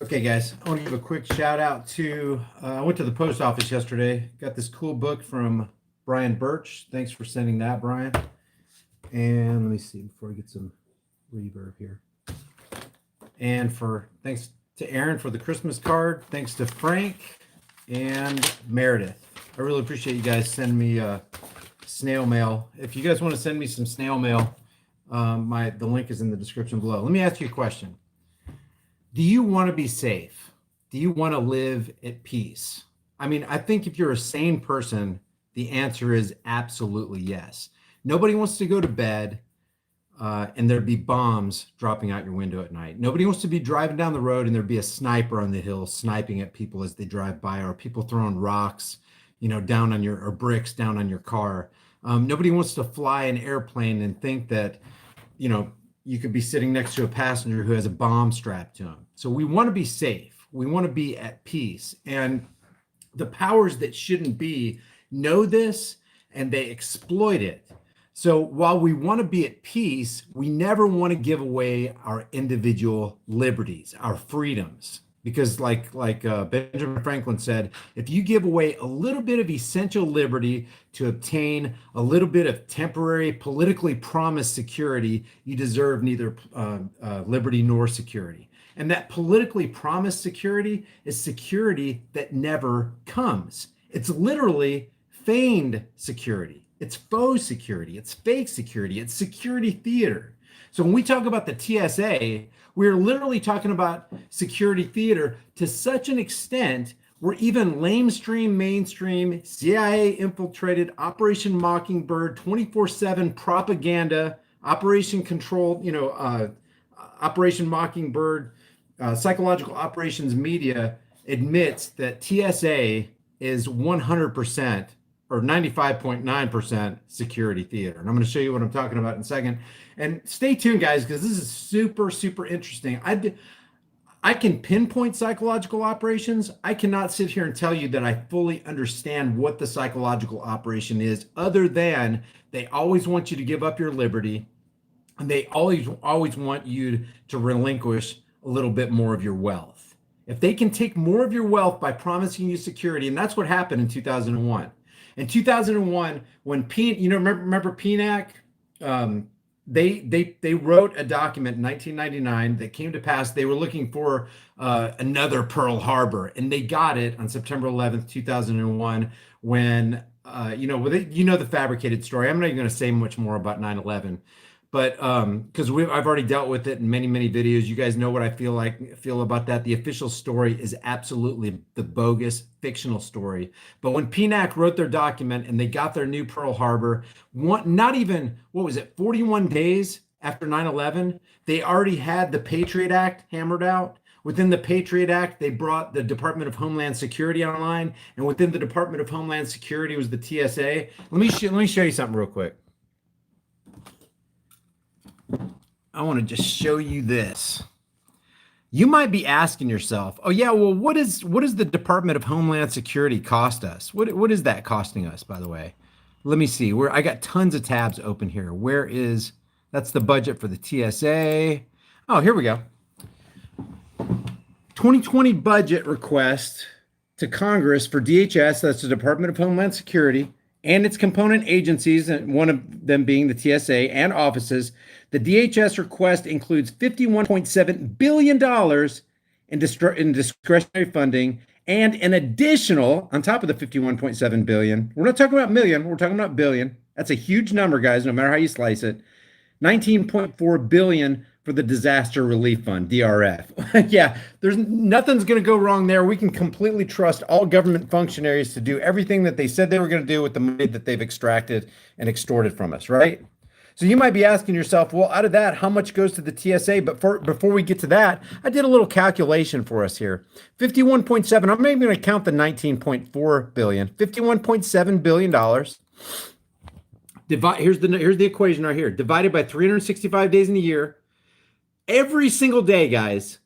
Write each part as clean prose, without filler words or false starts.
Okay, guys, I want to give a quick shout out to. I went to the post office yesterday. Got this cool book from Brian Birch. Thanks for sending that, Brian. And let me see before I get some reverb here. And for thanks to Aaron for the Christmas card. Thanks to Frank and Meredith. I really appreciate you guys sending me snail mail. If you guys want to send me some snail mail, the link is in the description below. Let me ask you a question. Do you want to be safe? Do you want to live at peace? I mean, I think if you're a sane person, the answer is absolutely yes. Nobody wants to go to bed and there'd be bombs dropping out your window at night. Nobody wants to be driving down the road and there'd be a sniper on the hill sniping at people as they drive by, or people throwing rocks, down on your, or bricks down on your car. Nobody wants to fly an airplane and think that, you know, you could be sitting next to a passenger who has a bomb strapped to him. So we want to be safe. We want to be at peace. And the powers that shouldn't be know this and they exploit it. So while we want to be at peace, we never want to give away our individual liberties, our freedoms. Because like Benjamin Franklin said, if you give away a little bit of essential liberty to obtain a little bit of temporary, politically promised security, you deserve neither liberty nor security. And that politically promised security is security that never comes. It's literally feigned security. It's faux security. It's fake security. It's security theater. So when we talk about the TSA, we're literally talking about security theater to such an extent where even mainstream CIA infiltrated Operation Mockingbird 24/7 propaganda, Operation Control, Operation Mockingbird, psychological operations media admits that TSA is 100% or 95.9% security theater. And I'm going to show you what I'm talking about in a second. And stay tuned, guys, because this is super, super interesting. I can pinpoint psychological operations. I cannot sit here and tell you that I fully understand what the psychological operation is, other than they always want you to give up your liberty, and they always want you to relinquish a little bit more of your wealth. If they can take more of your wealth by promising you security, and that's what happened in 2001. In 2001, when remember PNAC? They wrote a document in 1999 that came to pass. They were looking for another Pearl Harbor, and they got it on September 11th, 2001. When the fabricated story. I'm not even going to say much more about 9/11, but because I've already dealt with it in many videos. You guys know what I feel about that. The official story is absolutely the bogus fictional story. But when PNAC wrote their document and they got their new Pearl Harbor, not even, what was it, 41 days after 9/11, they already had the Patriot Act hammered out. Within the Patriot Act, they brought the Department of Homeland Security online, and within the Department of Homeland Security was the TSA. Let me show you something real quick. I want to just show you this. You might be asking yourself, "Oh yeah, well, what does the Department of Homeland Security cost us? What is that costing us, by the way?" Let me see. I got tons of tabs open here. That's the budget for the TSA. Oh, here we go. 2020 budget request to Congress for DHS, that's the Department of Homeland Security, and its component agencies, and one of them being the TSA and offices. The DHS request includes $51.7 billion in discretionary funding, and an additional, on top of the 51.7 billion, we're not talking about million, we're talking about billion. That's a huge number, guys, no matter how you slice it. 19.4 billion for the Disaster Relief Fund, DRF. Yeah, nothing's going to go wrong there. We can completely trust all government functionaries to do everything that they said they were going to do with the money that they've extracted and extorted from us, right? So you might be asking yourself, well, out of that, how much goes to the TSA? But before we get to that, I did a little calculation for us here. 51.7, I'm not even going to count the 19.4 billion, $51.7 billion. Here's the equation right here. Divided by 365 days in a year. Every single day, guys,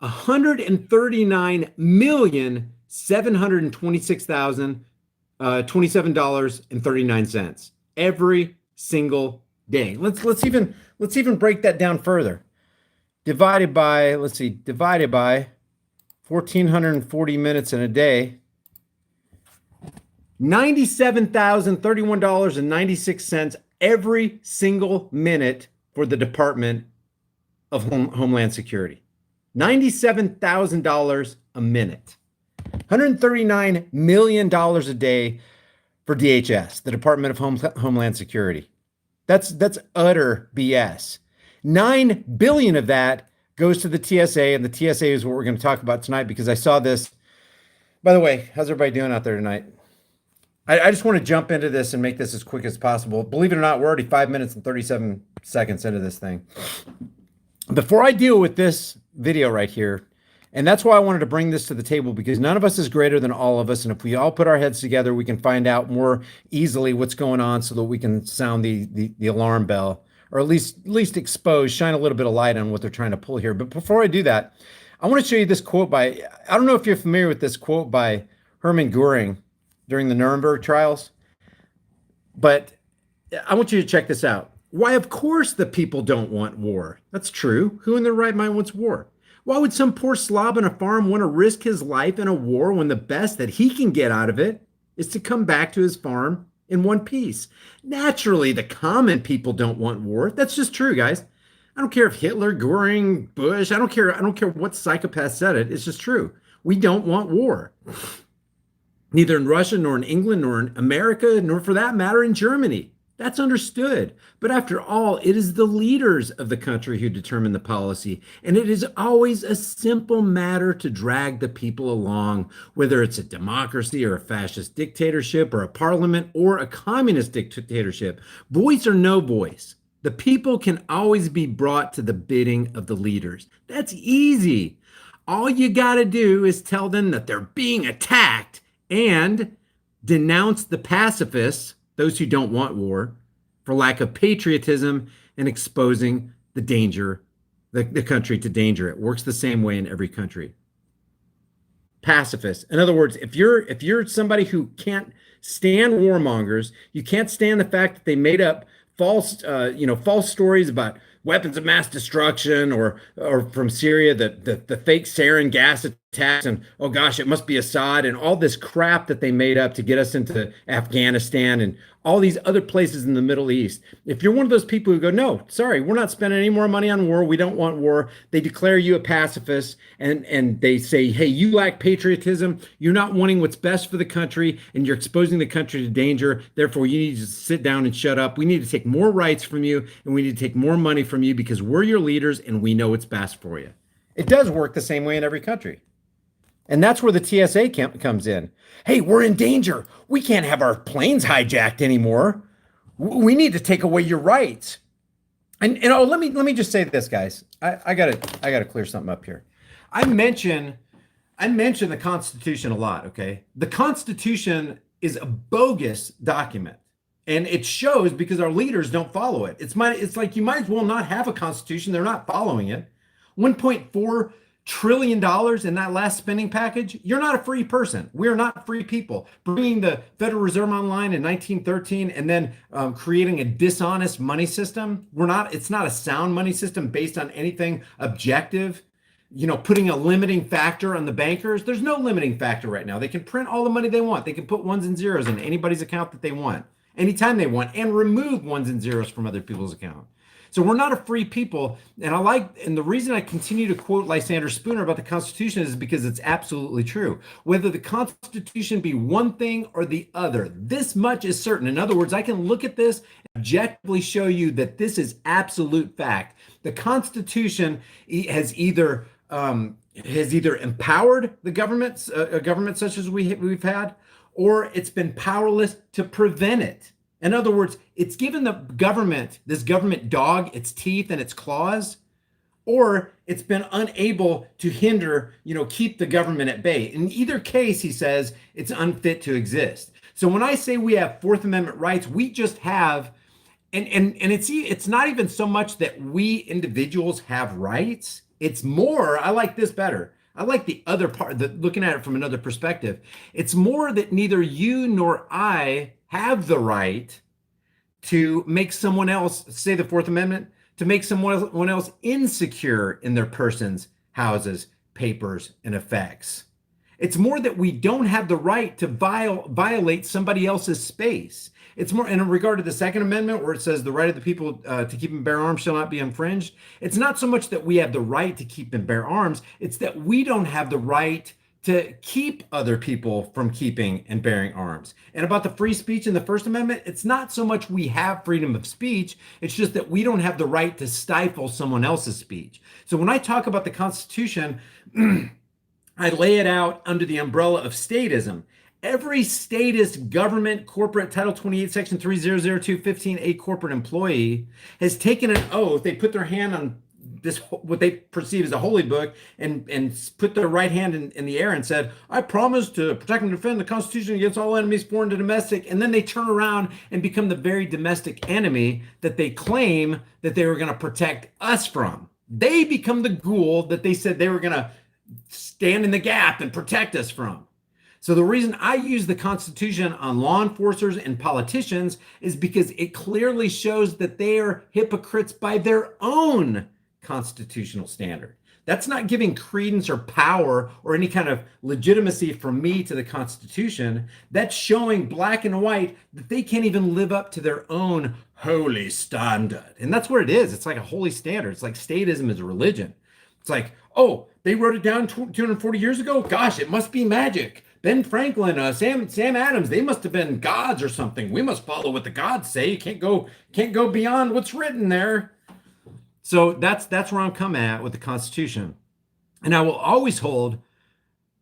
139,726,027.39 every single day. Let's even break that down further. Divided by 1,440 minutes in a day. $97,031.96 every single minute for the Department of Homeland Security. $97,000 a minute. $139 million a day for DHS, the Department of Homeland Security. That's utter BS. $9 billion of that goes to the TSA, and the TSA is what we're going to talk about tonight because I saw this. By the way, how's everybody doing out there tonight? I just want to jump into this and make this as quick as possible. Believe it or not, we're already 5 minutes and 37 seconds into this thing. Before I deal with this video right here, and that's why I wanted to bring this to the table, because none of us is greater than all of us. And if we all put our heads together, we can find out more easily what's going on so that we can sound the alarm bell, or at least expose, shine a little bit of light on what they're trying to pull here. But before I do that, I want to show you this quote by, I don't know if you're familiar with this quote by Hermann Goering during the Nuremberg trials, but I want you to check this out. Why, of course, the people don't want war. That's true. Who in their right mind wants war? Why would some poor slob on a farm want to risk his life in a war when the best that he can get out of it is to come back to his farm in one piece? Naturally, the common people don't want war. That's just true, guys. I don't care if Hitler, Goering, Bush, I don't care what psychopath said it. It's just true. We don't want war. Neither in Russia, nor in England, nor in America, nor for that matter in Germany. That's understood. But after all, it is the leaders of the country who determine the policy. And it is always a simple matter to drag the people along, whether it's a democracy or a fascist dictatorship or a parliament or a communist dictatorship. Voice or no voice, the people can always be brought to the bidding of the leaders. That's easy. All you got to do is tell them that they're being attacked and denounce the pacifists, those who don't want war, for lack of patriotism and exposing the danger, the country to danger. It works the same way in every country. Pacifists. In other words, if you're somebody who can't stand warmongers, you can't stand the fact that they made up false stories about weapons of mass destruction or from Syria, the fake sarin gas attacks, and oh gosh, it must be Assad, and all this crap that they made up to get us into Afghanistan and all these other places in the Middle East. If you're one of those people who go, no, sorry, we're not spending any more money on war, we don't want war, they declare you a pacifist, and they say, hey, you lack patriotism, you're not wanting what's best for the country, and you're exposing the country to danger, therefore you need to sit down and shut up. We need to take more rights from you, and we need to take more money from you because we're your leaders and we know what's best for you. It does work the same way in every country. And that's where the TSA comes in. Hey, we're in danger. We can't have our planes hijacked anymore. We need to take away your rights. And oh, let me just say this, guys. I gotta clear something up here. I mention the Constitution a lot. Okay, the Constitution is a bogus document, and it shows because our leaders don't follow it. It's like you might as well not have a Constitution. They're not following it. $1.4 trillion in that last spending package. You're not a free person. We're not free people. Bringing the Federal Reserve online in 1913 and then creating a dishonest money system. It's not a sound money system based on anything objective. Putting a limiting factor on the bankers. There's no limiting factor right now. They can print all the money they want. They can put ones and zeros in anybody's account that they want, anytime they want, and remove ones and zeros from other people's account. So we're not a free people. And the reason I continue to quote Lysander Spooner about the Constitution is because it's absolutely true. Whether the Constitution be one thing or the other, this much is certain. In other words, I can look at this and objectively show you that this is absolute fact. The Constitution has either empowered the government, a government such as we've had, or it's been powerless to prevent it. In other words, it's given the government, this government dog, its teeth and its claws, or it's been unable to hinder, keep the government at bay. In either case, he says, it's unfit to exist. So when I say we have Fourth Amendment rights, we just have, and it's not even so much that we individuals have rights. It's more, I like this better. I like the other part, looking at it from another perspective. It's more that neither you nor I have the right to make someone else, say the Fourth Amendment, to make someone else insecure in their persons, houses, papers and effects. It's more that we don't have the right to violate somebody else's space. It's more in regard to the Second Amendment, where it says the right of the people to keep and bear arms shall not be infringed. It's not so much that we have the right to keep and bear arms. It's that we don't have the right to keep other people from keeping and bearing arms. And about the free speech in the First Amendment, it's not so much we have freedom of speech, it's just that we don't have the right to stifle someone else's speech. So when I talk about the Constitution, I lay it out under the umbrella of statism. Every statist government, corporate, Title 28, Section 3002, 15A corporate employee has taken an oath. They put their hand on this, what they perceive as a holy book, and put their right hand in the air and said, I promise to protect and defend the Constitution against all enemies, foreign to domestic. And then they turn around and become the very domestic enemy that they claim that they were going to protect us from. They become the ghoul that they said they were going to stand in the gap and protect us from. So the reason I use the Constitution on law enforcers and politicians is because it clearly shows that they are hypocrites by their own constitutional standard. That's not giving credence or power or any kind of legitimacy from me to the Constitution. That's showing black and white that they can't even live up to their own holy standard. And that's what it is. It's like a holy standard. It's like statism is a religion. It's like, oh, they wrote it down 240 years ago? Gosh, it must be magic. Ben Franklin, Sam Adams, they must have been gods or something. We must follow what the gods say. You can't go beyond what's written there. So that's where I'm coming at with the Constitution. And I will always hold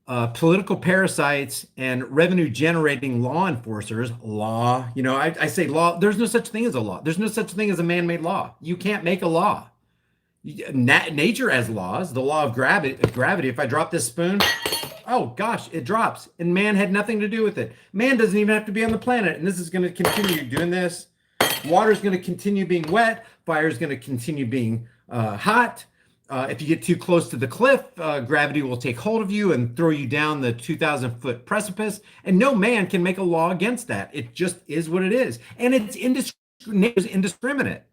political parasites and revenue generating law enforcers, I say law, there's no such thing as a law. There's no such thing as a man-made law. You can't make a law. Nature has laws, the law of gravity. If I drop this spoon, oh gosh, it drops. And man had nothing to do with it. Man doesn't even have to be on the planet. And this is going to continue doing this. Water is going to continue being wet. Fire is going to continue being hot. If you get too close to the cliff, gravity will take hold of you and throw you down the 2,000-foot precipice. And no man can make a law against that. It just is what it is. And it's indiscriminate.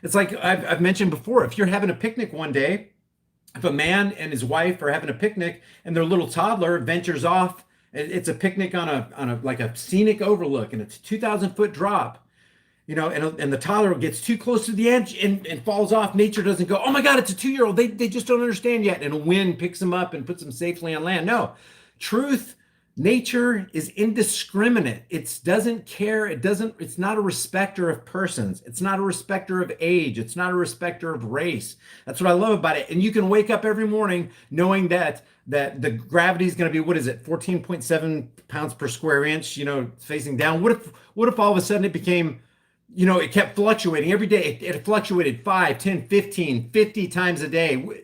It's like I've mentioned before, if you're having a picnic one day, if a man and his wife are having a picnic and their little toddler ventures off, it's a picnic on a like a scenic overlook, and it's a 2,000-foot drop, and the toddler gets too close to the edge and falls off. Nature doesn't go, oh my God, it's a 2-year-old. They just don't understand yet. And a wind picks them up and puts them safely on land. No, nature is indiscriminate. It doesn't care. It's not a respecter of persons. It's not a respecter of age. It's not a respecter of race. That's what I love about it. And you can wake up every morning knowing that the gravity is going to be, 14.7 pounds per square inch, facing down. What if all of a sudden it became, it kept fluctuating every day. It fluctuated 5, 10, 15, 50 times a day.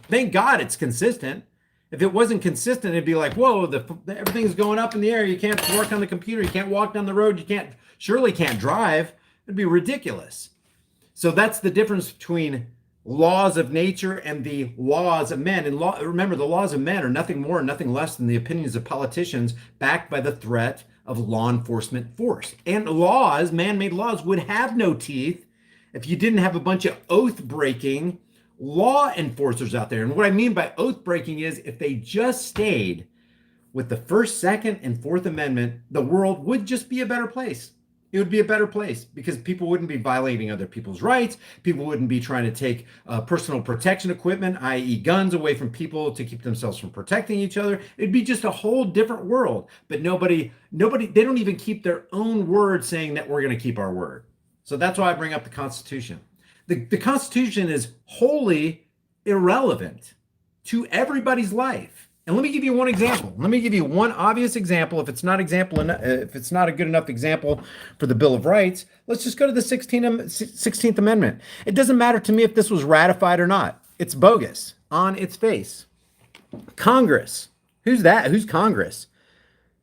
Thank God it's consistent. If it wasn't consistent, it'd be like, whoa, everything's going up in the air. You can't work on the computer. You can't walk down the road. You surely can't drive. It'd be ridiculous. So that's the difference between laws of nature and the laws of men. And remember, the laws of men are nothing more, nothing less than the opinions of politicians backed by the threat of law enforcement force. And laws, man-made laws, would have no teeth if you didn't have a bunch of oath-breaking law enforcers out there. And what I mean by oath breaking is if they just stayed with the First, Second, and Fourth Amendment, the world would just be a better place. It would be a better place because people wouldn't be violating other people's rights. People wouldn't be trying to take personal protection equipment, i.e. guns, away from people to keep themselves from protecting each other. It'd be just a whole different world. But nobody, they don't even keep their own word saying that we're going to keep our word. So that's why I bring up the Constitution. The Constitution is wholly irrelevant to everybody's life. And let me give you one example. Let me give you one obvious example. If it's not a good enough example for the Bill of Rights, let's just go to the 16th Amendment. It doesn't matter to me if this was ratified or not. It's bogus on its face. Congress. Who's that? Who's Congress?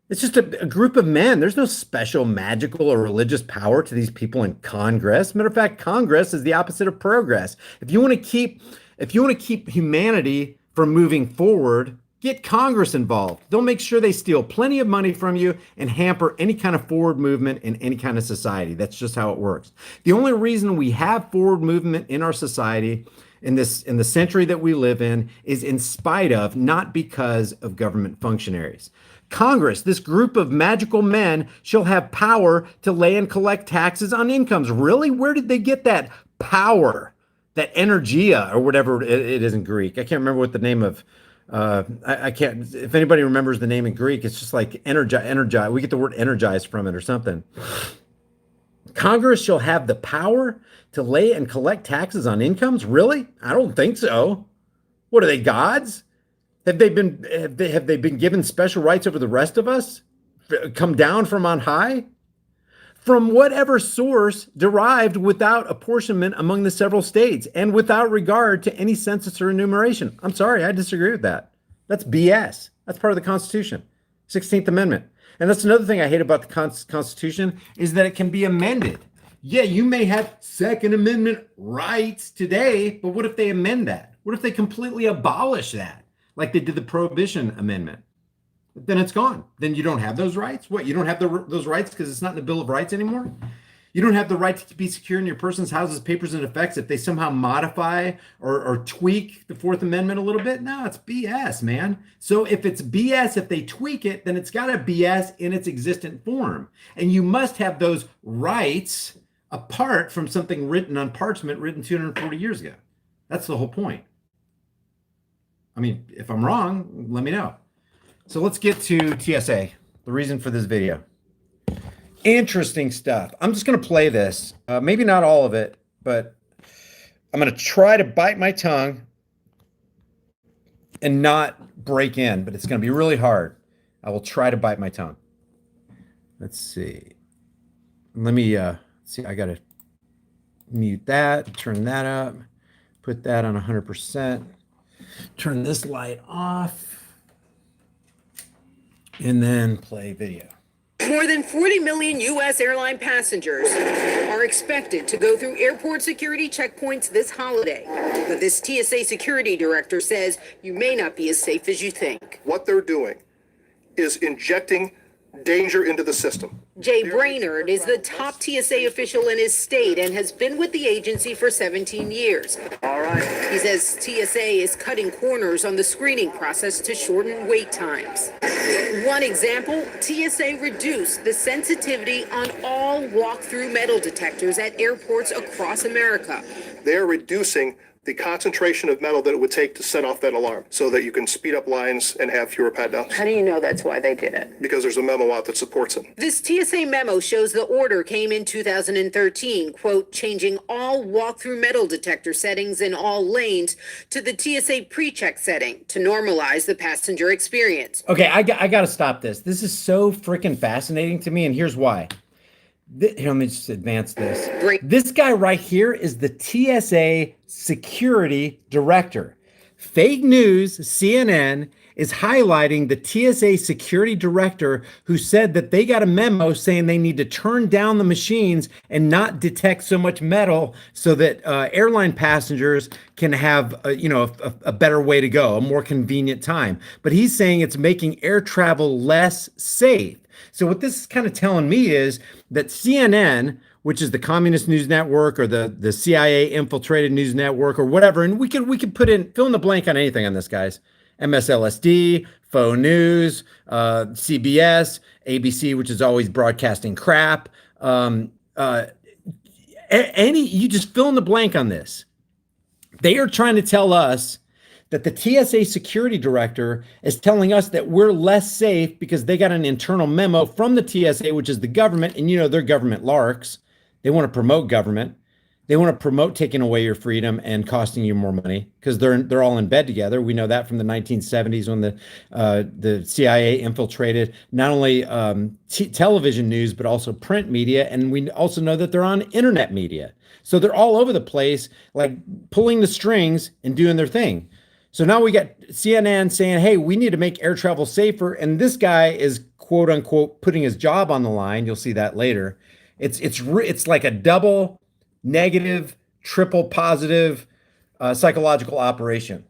It's just a group of men. There's no special magical or religious power to these people in Congress. Matter of fact, Congress is the opposite of progress. If you want to keep humanity from moving forward, get Congress involved. They'll make sure they steal plenty of money from you and hamper any kind of forward movement in any kind of society. That's just how it works. The only reason we have forward movement in our society in the century that we live in is in spite of, not because of government functionaries. Congress, this group of magical men, shall have power to lay and collect taxes on incomes. Really? Where did they get that power? That energia or whatever it is in Greek. I can't remember what the name of. I can't. If anybody remembers the name in Greek, it's just like energize. We get the word energized from it or something. Congress shall have the power to lay and collect taxes on incomes. Really? I don't think so. What are they, gods? Have they been given special rights over the rest of us? Come down from on high? From whatever source derived without apportionment among the several states and without regard to any census or enumeration. I'm sorry, I disagree with that. That's BS. That's part of the Constitution, 16th Amendment. And that's another thing I hate about the Constitution is that it can be amended. Yeah, you may have Second Amendment rights today, but what if they amend that? What if they completely abolish that, like they did the Prohibition Amendment? Then it's gone. Then you don't have those rights. What? You don't have those rights because it's not in the Bill of Rights anymore? You don't have the right to be secure in your person's houses, papers, and effects if they somehow modify or tweak the Fourth Amendment a little bit? No, it's BS, man. So if it's BS, if they tweak it, then it's got to BS in its existent form. And you must have those rights apart from something written on parchment written 240 years ago. That's the whole point. I mean, if I'm wrong, let me know. So let's get to TSA, the reason for this video. Interesting stuff. I'm just going to play this. Maybe not all of it, but I'm going to try to bite my tongue and not break in, but it's going to be really hard. I will try to bite my tongue. Let's see. Let me see. I got to mute that, turn that up, put that on 100%, turn this light off. And then play video. More than 40 million U.S. airline passengers are expected to go through airport security checkpoints this holiday. But this TSA security director says you may not be as safe as you think. What they're doing is injecting danger into the system. Jay Brainerd is the top TSA official in his state and has been with the agency for 17 years. All right. He says TSA is cutting corners on the screening process to shorten wait times. One example, TSA reduced the sensitivity on all walk-through metal detectors at airports across America. They're reducing the concentration of metal that it would take to set off that alarm so that you can speed up lines and have fewer pat downs. How do you know that's why they did it? Because there's a memo out that supports it. This TSA memo shows the order came in 2013, quote, changing all walk-through metal detector settings in all lanes to the TSA pre-check setting to normalize the passenger experience. Okay, I got to stop this. This is so freaking fascinating to me, and here's why. Here, let me just advance this. This guy right here is the TSA security director. Fake news, CNN, is highlighting the TSA security director who said that they got a memo saying they need to turn down the machines and not detect so much metal so that airline passengers can have a better way to go, a more convenient time. But he's saying it's making air travel less safe. So what this is kind of telling me is that CNN, which is the communist news network or the CIA infiltrated news network or whatever, and we could put in, fill in the blank on anything on this, guys. MSLSD, faux news, CBS, ABC, which is always broadcasting crap. You just fill in the blank on this. They are trying to tell us that the TSA security director is telling us that we're less safe because they got an internal memo from the TSA, which is the government, and they're government larks. They want to promote government. They want to promote taking away your freedom and costing you more money because they're all in bed together. We know that from the 1970s when the CIA infiltrated not only television news but also print media, and we also know that they're on internet media. So they're all over the place, like pulling the strings and doing their thing. So now we got CNN saying, hey, we need to make air travel safer. And this guy is, quote unquote, putting his job on the line. You'll see that later. It's like a double negative, triple positive psychological operation.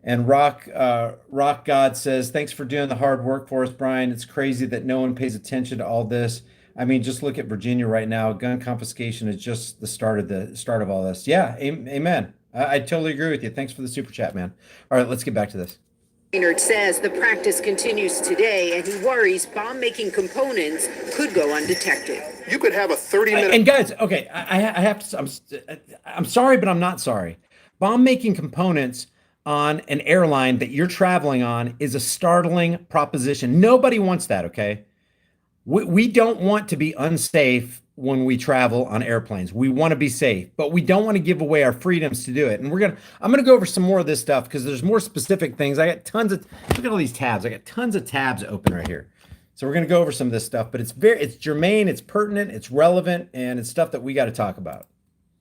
And Rock God says, thanks for doing the hard work for us, Brian. It's crazy that no one pays attention to all this. I mean, just look at Virginia right now. Gun confiscation is just the start of all this. Yeah, amen. I totally agree with you. Thanks for the super chat, man. All right, let's get back to this. Brainerd says the practice continues today, and he worries bomb-making components could go undetected. You could have a 30-minute. And guys, okay, I have to. I'm sorry, but I'm not sorry. Bomb-making components on an airline that you're traveling on is a startling proposition. Nobody wants that. Okay, we don't want to be unsafe when we travel on airplanes. We want to be safe, but we don't want to give away our freedoms to do it. And I'm gonna go over some more of this stuff because there's more specific things. I got tons of, look at all these tabs. I got tons of tabs open right here. So we're gonna go over some of this stuff, but it's germane, it's pertinent, it's relevant, and it's stuff that we got to talk about.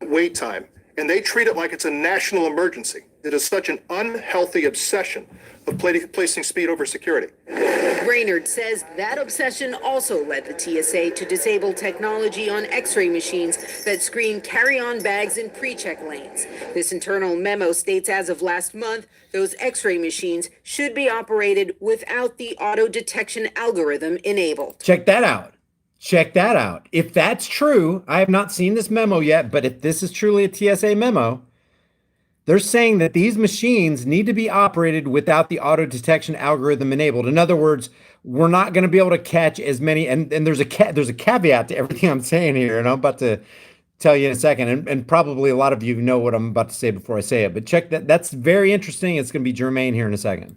Wait time, and they treat it like it's a national emergency. It is such an unhealthy obsession of placing speed over security. Brainerd says that obsession also led the TSA to disable technology on X-ray machines that screen carry-on bags in pre-check lanes. This internal memo states as of last month, those X-ray machines should be operated without the auto detection algorithm enabled. Check that out. Check that out. If that's true, I have not seen this memo yet, but if this is truly a TSA memo, they're saying that these machines need to be operated without the auto detection algorithm enabled. In other words, we're not going to be able to catch as many. And there's a caveat to everything I'm saying here, and I'm about to tell you in a second. And probably a lot of you know what I'm about to say before I say it. But check that. That's very interesting. It's going to be germane here in a second.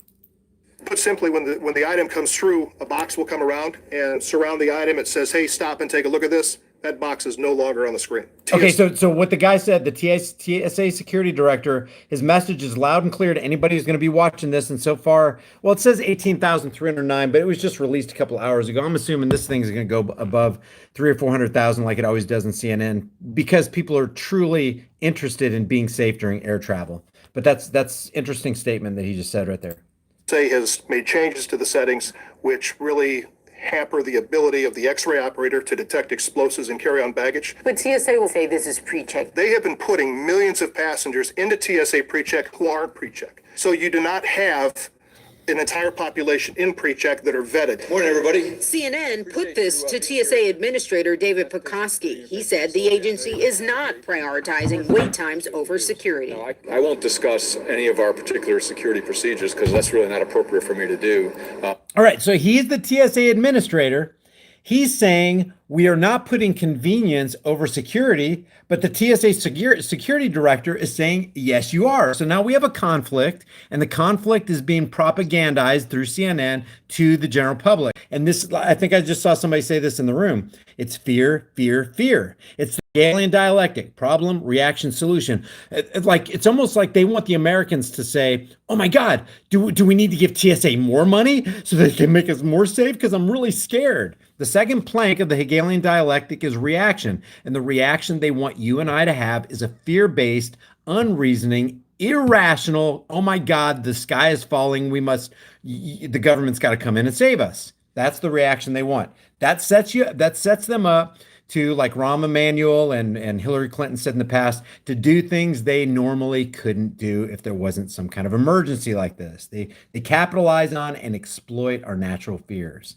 Put simply, when the item comes through, a box will come around and surround the item. It says, "Hey, stop and take a look at this." That box is no longer on the screen. Okay, so what the guy said, the TSA security director, his message is loud and clear to anybody who's going to be watching this. And so far, well, it says 18,309, but it was just released a couple hours ago. I'm assuming this thing is going to go above 300,000 or 400,000 like it always does in CNN because people are truly interested in being safe during air travel. But that's interesting statement that he just said right there. TSA has made changes to the settings, which really hamper the ability of the X-ray operator to detect explosives and carry-on baggage. But TSA will say this is pre-check. They have been putting millions of passengers into TSA pre-check who aren't pre-check. So you do not have an entire population in pre-check that are vetted. Morning, everybody. CNN put this to TSA Administrator David Pekoski. He said the agency is not prioritizing wait times over security. I won't discuss any of our particular security procedures because that's really not appropriate for me to do. All right, so he's the TSA administrator. He's saying we are not putting convenience over security, but the TSA security director is saying, yes, you are. So now we have a conflict, and the conflict is being propagandized through CNN to the general public. And this, I think I just saw somebody say this in the room. It's fear, fear, fear. It's the Hegelian dialectic, problem, reaction, solution. It's almost like they want the Americans to say, oh my God, do we need to give TSA more money so they can make us more safe? Because I'm really scared. The second plank of the Hegelian dialectic is reaction. And the reaction they want you and I to have is a fear-based, unreasoning, irrational, oh my God, the sky is falling. The government's got to come in and save us. That's the reaction they want. That sets them up to, like Rahm Emanuel and Hillary Clinton said in the past, to do things they normally couldn't do if there wasn't some kind of emergency like this. They capitalize on and exploit our natural fears.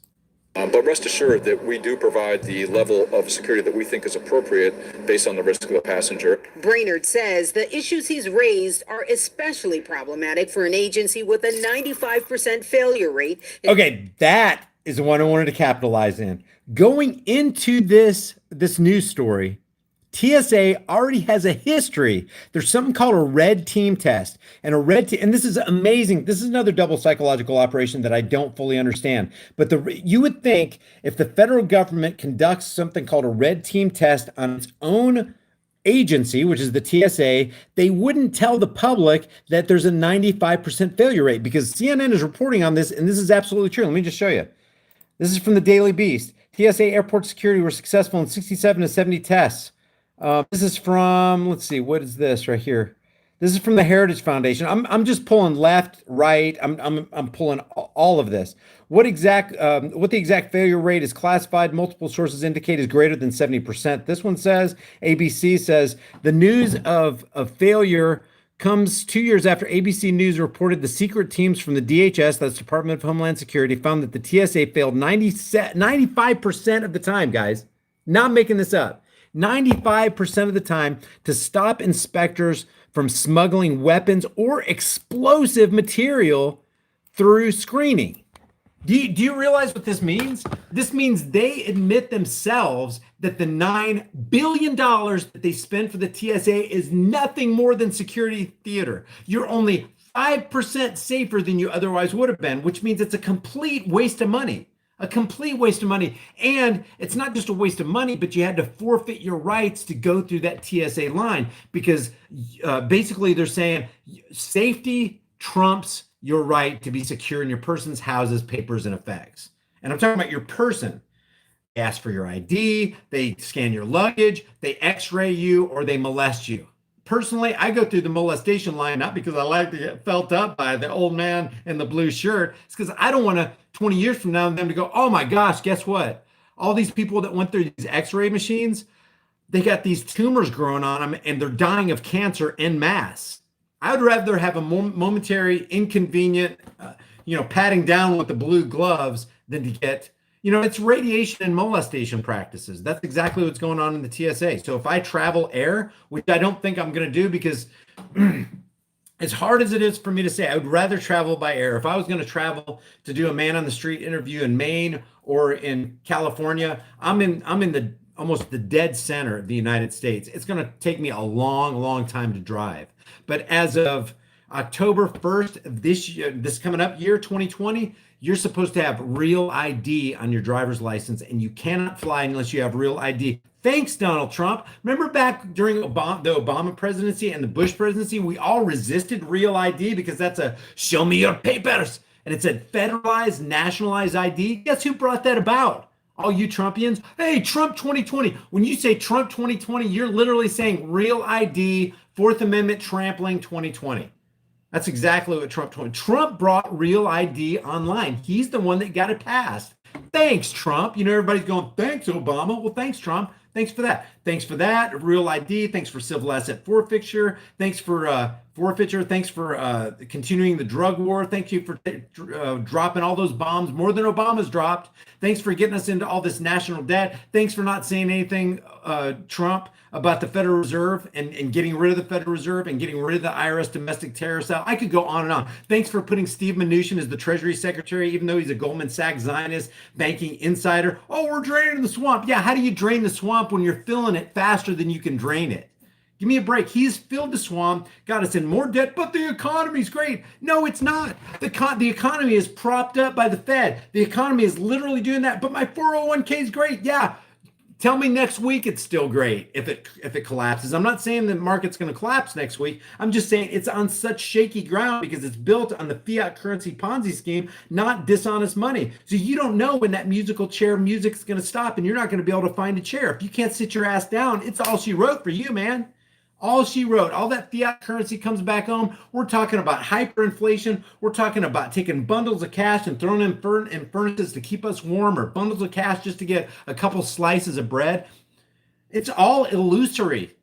But rest assured that we do provide the level of security that we think is appropriate based on the risk of the passenger. Brainerd says the issues he's raised are especially problematic for an agency with a 95% failure rate. Okay, that is the one I wanted to capitalize in. Going into this news story, TSA already has a history. There's something called a red team test, and and this is amazing. This is another double psychological operation that I don't fully understand. But you would think if the federal government conducts something called a red team test on its own agency, which is the TSA, they wouldn't tell the public that there's a 95% failure rate, because CNN is reporting on this, and this is absolutely true. Let me just show you. This is from the Daily Beast. TSA airport security were successful in 67 to 70 tests. This is from, let's see, what is this right here? This is from the Heritage Foundation. I'm just pulling left, right. I'm pulling all of this. What the exact failure rate is classified, multiple sources indicate is greater than 70%. This one says, ABC says, the news of failure comes 2 years after ABC News reported the secret teams from the DHS, that's Department of Homeland Security, found that the TSA failed 95% of the time, guys. Not making this up. 95% of the time to stop inspectors from smuggling weapons or explosive material through screening. Do you realize what this means? This means they admit themselves that the $9 billion that they spend for the TSA is nothing more than security theater. You're only 5% safer than you otherwise would have been, which means it's a complete waste of money. A complete waste of money. And it's not just a waste of money, but you had to forfeit your rights to go through that TSA line because basically they're saying safety trumps your right to be secure in your person's houses, papers, and effects. And I'm talking about your person. They ask for your ID, they scan your luggage, they x-ray you, or they molest you. Personally, I go through the molestation line, not because I like to get felt up by the old man in the blue shirt. It's because I don't want to, 20 years from now, them to go, oh my gosh, guess what? All these people that went through these x-ray machines, they got these tumors growing on them and they're dying of cancer en masse. I would rather have a momentary, inconvenient, patting down with the blue gloves than to get, it's radiation and molestation practices. That's exactly what's going on in the TSA. So if I travel air, which I don't think I'm going to do because as hard as it is for me to say, I would rather travel by air. If I was going to travel to do a man on the street interview in Maine or in California, I'm in the almost the dead center of the United States. It's going to take me a long, long time to drive. But as of October 1st of this year, this coming up year, 2020, you're supposed to have real ID on your driver's license, and you cannot fly unless you have real ID. Thanks, Donald Trump. Remember back during the Obama presidency and the Bush presidency, we all resisted real ID because that's a show me your papers. And it said federalized, nationalized ID. Guess who brought that about? All you Trumpians. Hey, Trump 2020. When you say Trump 2020, you're literally saying real ID, Fourth Amendment trampling 2020. That's exactly what Trump told. Trump brought real ID online. He's the one that got it passed. Thanks, Trump. Everybody's going, thanks, Obama. Well, thanks, Trump. Thanks for that. Thanks for that. Real ID. Thanks for civil asset forfeiture. Thanks for forfeiture. Thanks for continuing the drug war. Thank you for dropping all those bombs, more than Obama's dropped. Thanks for getting us into all this national debt. Thanks for not saying anything, Trump, about the Federal Reserve and getting rid of the Federal Reserve and getting rid of the IRS domestic terror cell. I could go on and on. Thanks for putting Steve Mnuchin as the Treasury Secretary, even though he's a Goldman Sachs Zionist banking insider. Oh, we're draining the swamp. Yeah, how do you drain the swamp when you're filling it faster than you can drain it? Give me a break. He's filled the swamp, got us in more debt, but the economy's great. No, it's not. The economy is propped up by the Fed. The economy is literally doing that, but my 401k is great. Yeah. Tell me next week it's still great if it collapses. I'm not saying the market's going to collapse next week. I'm just saying it's on such shaky ground because it's built on the fiat currency Ponzi scheme, not dishonest money. So you don't know when that musical chair music's going to stop, and you're not going to be able to find a chair. If you can't sit your ass down, it's all she wrote for you, man. All she wrote, all that fiat currency comes back home. We're talking about hyperinflation. We're talking about taking bundles of cash and throwing them in furnaces to keep us warm, or bundles of cash just to get a couple slices of bread. It's all illusory.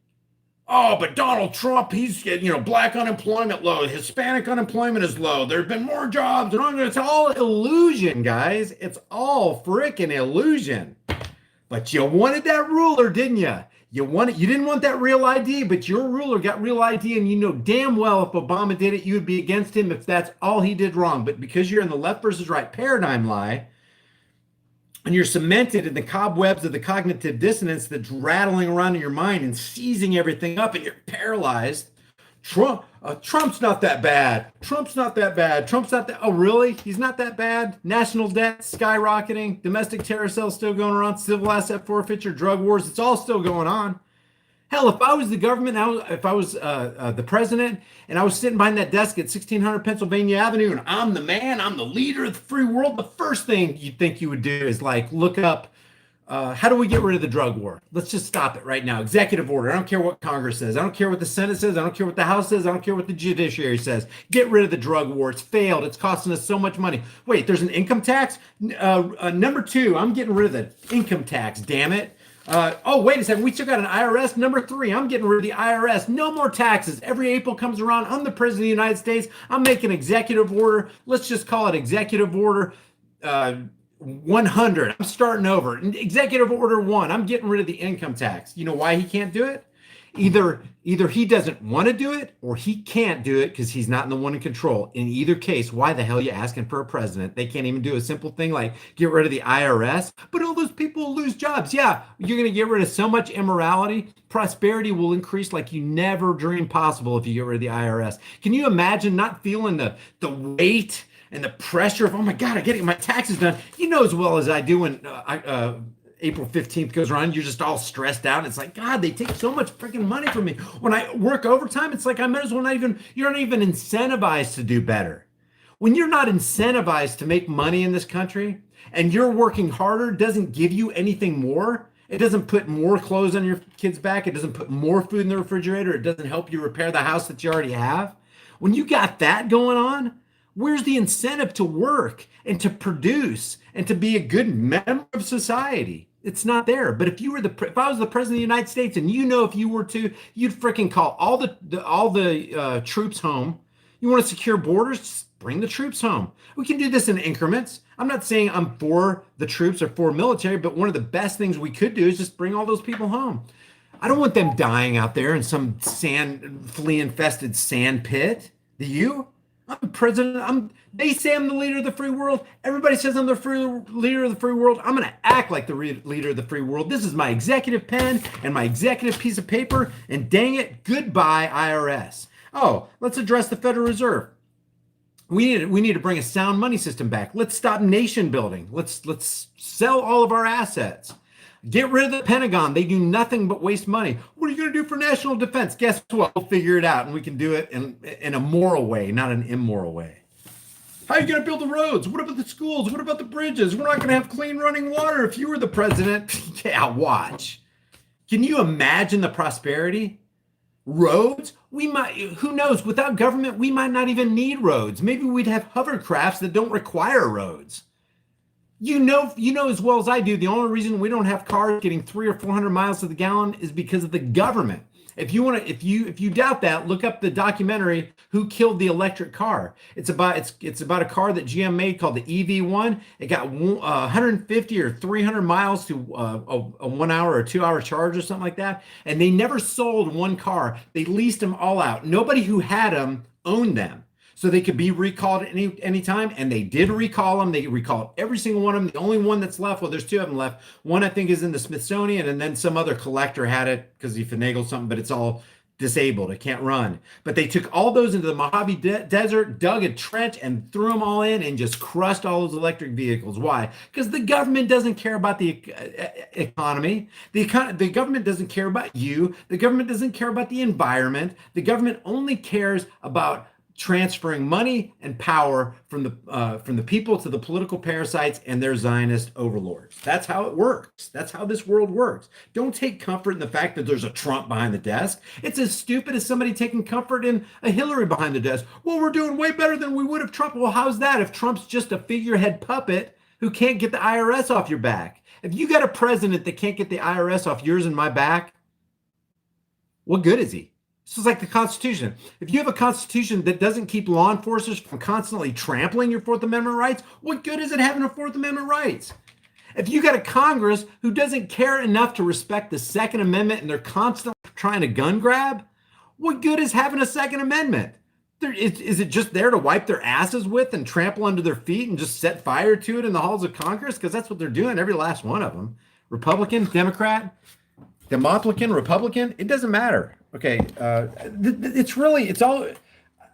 Oh, but Donald Trump, he's getting, black unemployment low, Hispanic unemployment is low. There have been more jobs, and it's all illusion, guys. It's all freaking illusion. But you wanted that ruler, didn't you? You didn't want that real ID, but your ruler got real ID, and you know damn well if Obama did it, you would be against him if that's all he did wrong. But because you're in the left versus right paradigm lie, and you're cemented in the cobwebs of the cognitive dissonance that's rattling around in your mind and seizing everything up, and you're paralyzed. Trump's not that bad. Trump's not that bad. Trump's not that. Oh, really? He's not that bad. National debt skyrocketing. Domestic terror cells still going around. Civil asset forfeiture. Drug wars. It's all still going on. Hell, if I was the government, if I was the president, and I was sitting behind that desk at 1600 Pennsylvania Avenue, and I'm the man, I'm the leader of the free world, the first thing you'd think you would do is look up, how do we get rid of the drug war? Let's just stop it right now. Executive order. I don't care what Congress says. I don't care what the Senate says. I don't care what the House says. I don't care what the judiciary says. Get rid of the drug war. It's failed. It's costing us so much money. Wait, there's an income tax? Number two, I'm getting rid of the income tax, damn it. Oh, wait a second. We still got an IRS. Number three, I'm getting rid of the IRS. No more taxes. Every April comes around. I'm the president of the United States. I'm making executive order. Let's just call it executive order 100. I'm starting over. Executive order 1. I'm getting rid of the income tax. You know why he can't do it? Either he doesn't want to do it or he can't do it because he's not the one in control. In either case, why the hell are you asking for a president? They can't even do a simple thing like get rid of the IRS, but all those people will lose jobs. Yeah, you're going to get rid of so much immorality. Prosperity will increase like you never dreamed possible if you get rid of the IRS. Can you imagine not feeling the weight and the pressure of, oh my God, I got to get my taxes done? You know as well as I do when April 15th goes around, you're just all stressed out. It's like, God, they take so much freaking money from me. When I work overtime, it's like I might as well you're not even incentivized to do better. When you're not incentivized to make money in this country and you're working harder, it doesn't give you anything more. It doesn't put more clothes on your kids' back. It doesn't put more food in the refrigerator. It doesn't help you repair the house that you already have. When you got that going on, where's the incentive to work and to produce and to be a good member of society? It's not there. But if I was the president of the United States, and if you were to, you'd freaking call all the troops home. You want to secure borders? Just bring the troops home. We can do this in increments. I'm not saying I'm for the troops or for military, but one of the best things we could do is just bring all those people home. I don't want them dying out there in some flea-infested sand pit. Do you? I'm president. They say I'm the leader of the free world. Everybody says I'm the leader of the free world. I'm going to act like the leader of the free world. This is my executive pen and my executive piece of paper. And dang it, goodbye, IRS. Oh, let's address the Federal Reserve. We need to bring a sound money system back. Let's stop nation building. Let's sell all of our assets. Get rid of the Pentagon. They do nothing but waste money. What are you going to do for national defense? Guess what? We'll figure it out, and we can do it in a moral way, not an immoral way. How are you going to build the roads? What about the schools? What about the bridges? We're not going to have clean running water if you were the president. Yeah, watch. Can you imagine the prosperity? Roads? Who knows? Without government, we might not even need roads. Maybe we'd have hovercrafts that don't require roads. You know as well as I do, the only reason we don't have cars getting 300 or 400 miles to the gallon is because of the government. If you doubt that, look up the documentary "Who Killed the Electric Car." It's about a car that GM made called the EV1. It got 150 or 300 miles to a 1 hour or 2 hour charge or something like that. And they never sold one car. They leased them all out. Nobody who had them owned them. So they could be recalled at any time, and they did recall them. They recalled every single one of them. The only one that's left, well, there's two of them left. One I think is in the Smithsonian, and then some other collector had it because he finagled something, but it's all disabled. It can't run. But they took all those into the Mojave Desert, dug a trench, and threw them all in and just crushed all those electric vehicles. Why? Because the government doesn't care about the economy. The government doesn't care about you. The government doesn't care about the environment. The government only cares about transferring money and power from the people to the political parasites and their Zionist overlords. That's how it works. That's how this world works. Don't take comfort in the fact that there's a Trump behind the desk. It's as stupid as somebody taking comfort in a Hillary behind the desk. Well, we're doing way better than we would if Trump. Well, how's that if Trump's just a figurehead puppet who can't get the IRS off your back? If you got a president that can't get the IRS off yours and my back, what good is he? This is like the Constitution. If you have a Constitution that doesn't keep law enforcers from constantly trampling your Fourth Amendment rights, what good is it having a Fourth Amendment rights? If you got a Congress who doesn't care enough to respect the Second Amendment and they're constantly trying to gun grab, what good is having a Second Amendment? Is it just there to wipe their asses with and trample under their feet and just set fire to it in the halls of Congress? Because that's what they're doing, every last one of them. Republican, Democrat, Demoplican, Republican, it doesn't matter. Okay, it's all,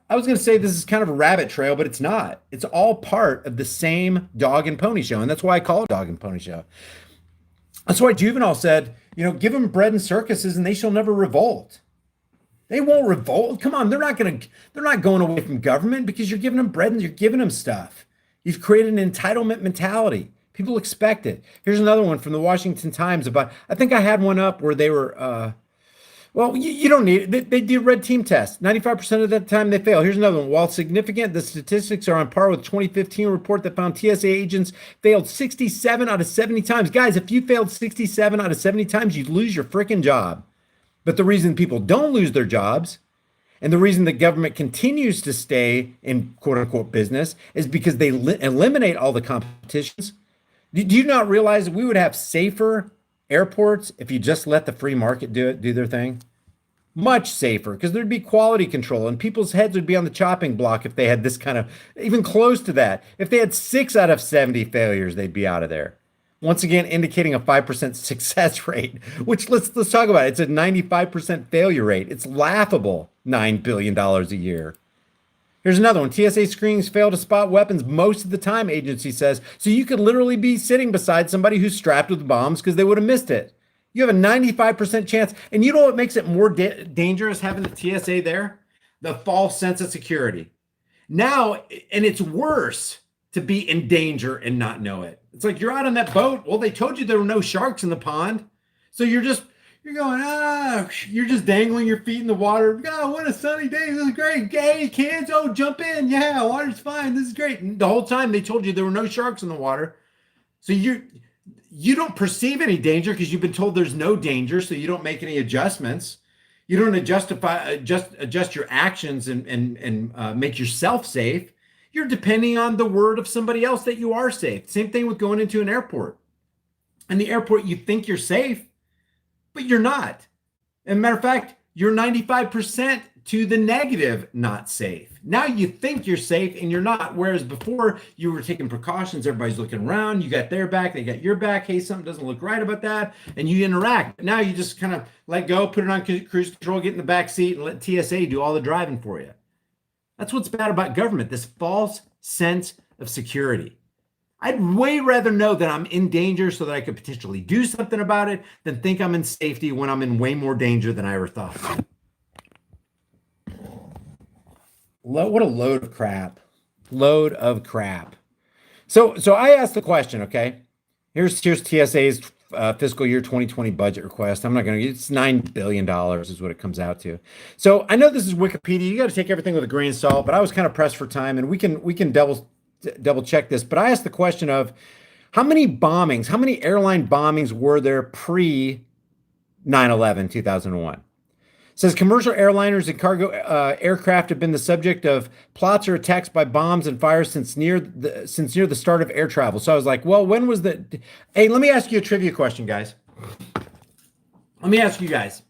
I was going to say this is kind of a rabbit trail, but it's not. It's all part of the same dog and pony show, and that's why I call it dog and pony show. That's why Juvenal said, give them bread and circuses and they shall never revolt. They won't revolt. Come on, they're not going away from government because you're giving them bread and you're giving them stuff. You've created an entitlement mentality. People expect it. Here's another one from the Washington Times about, I think I had one up where they were, well, you don't need it. They do red team tests. 95% of the time they fail. Here's another one. While significant, the statistics are on par with 2015 report that found TSA agents failed 67 out of 70 times. Guys, if you failed 67 out of 70 times, you'd lose your freaking job. But the reason people don't lose their jobs and the reason the government continues to stay in quote unquote business is because they eliminate all the competitions. Do you not realize that we would have safer airports if you just let the free market do their thing? much safer, because there'd be quality control and people's heads would be on the chopping block if they had this kind of, even close to that. If they had 6 out of 70 failures, they'd be out of there. Once again, indicating a 5% success rate, which let's talk about it. It's a 95% failure rate. It's laughable. $9 billion a year. Here's another one. TSA screenings fail to spot weapons most of the time, agency says. So you could literally be sitting beside somebody who's strapped with bombs because they would have missed it. You have a 95% chance. And you know what makes it more dangerous having the TSA there? The false sense of security. Now, and it's worse to be in danger and not know it. It's like you're out on that boat. Well, they told you there were no sharks in the pond. So you're going, you're just dangling your feet in the water. God, what a sunny day. This is great. Hey, kids, jump in. Yeah, water's fine. This is great. And the whole time they told you there were no sharks in the water. So you don't perceive any danger because you've been told there's no danger. So you don't make any adjustments. You don't adjust your actions and make yourself safe. You're depending on the word of somebody else that you are safe. Same thing with going into an airport. In the airport, you think you're safe, but you're not. As a matter of fact, you're 95% to the negative not safe. Now you think you're safe and you're not. Whereas before you were taking precautions, everybody's looking around, you got their back, they got your back. Hey, something doesn't look right about that. And you interact. Now you just kind of let go, put it on cruise control, get in the back seat and let TSA do all the driving for you. That's what's bad about government, this false sense of security. I'd way rather know that I'm in danger so that I could potentially do something about it than think I'm in safety when I'm in way more danger than I ever thought. What a load of crap. Load of crap. So I asked the question, okay? Here's TSA's fiscal year 2020 budget request. I'm not going to, it's $9 billion is what it comes out to. So I know this is Wikipedia. You got to take everything with a grain of salt, but I was kind of pressed for time and we can double check this. But I asked the question of how many airline bombings were there pre 9/11, 2001? It says commercial airliners and cargo aircraft have been the subject of plots or attacks by bombs and fires since near the start of air travel. So I was like, well, when was the? Hey, let me ask you a trivia question, guys. Let me ask you guys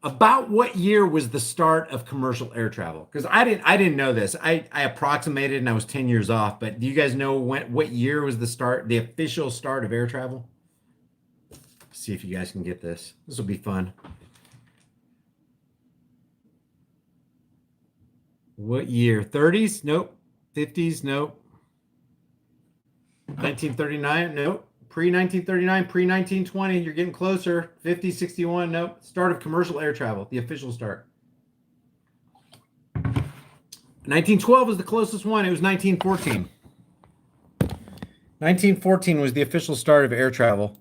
about what year was the start of commercial air travel? Because I didn't know this. I approximated and I was 10 years off. But do you guys know what year was the official start of air travel? Let's see if you guys can get this. This will be fun. What year? 30s? Nope. 50s? Nope. 1939? Nope. Pre-1939, pre-1920. You're getting closer. 50, 61? Nope. Start of commercial air travel. The official start. 1912 was the closest one. It was 1914. 1914 was the official start of air travel.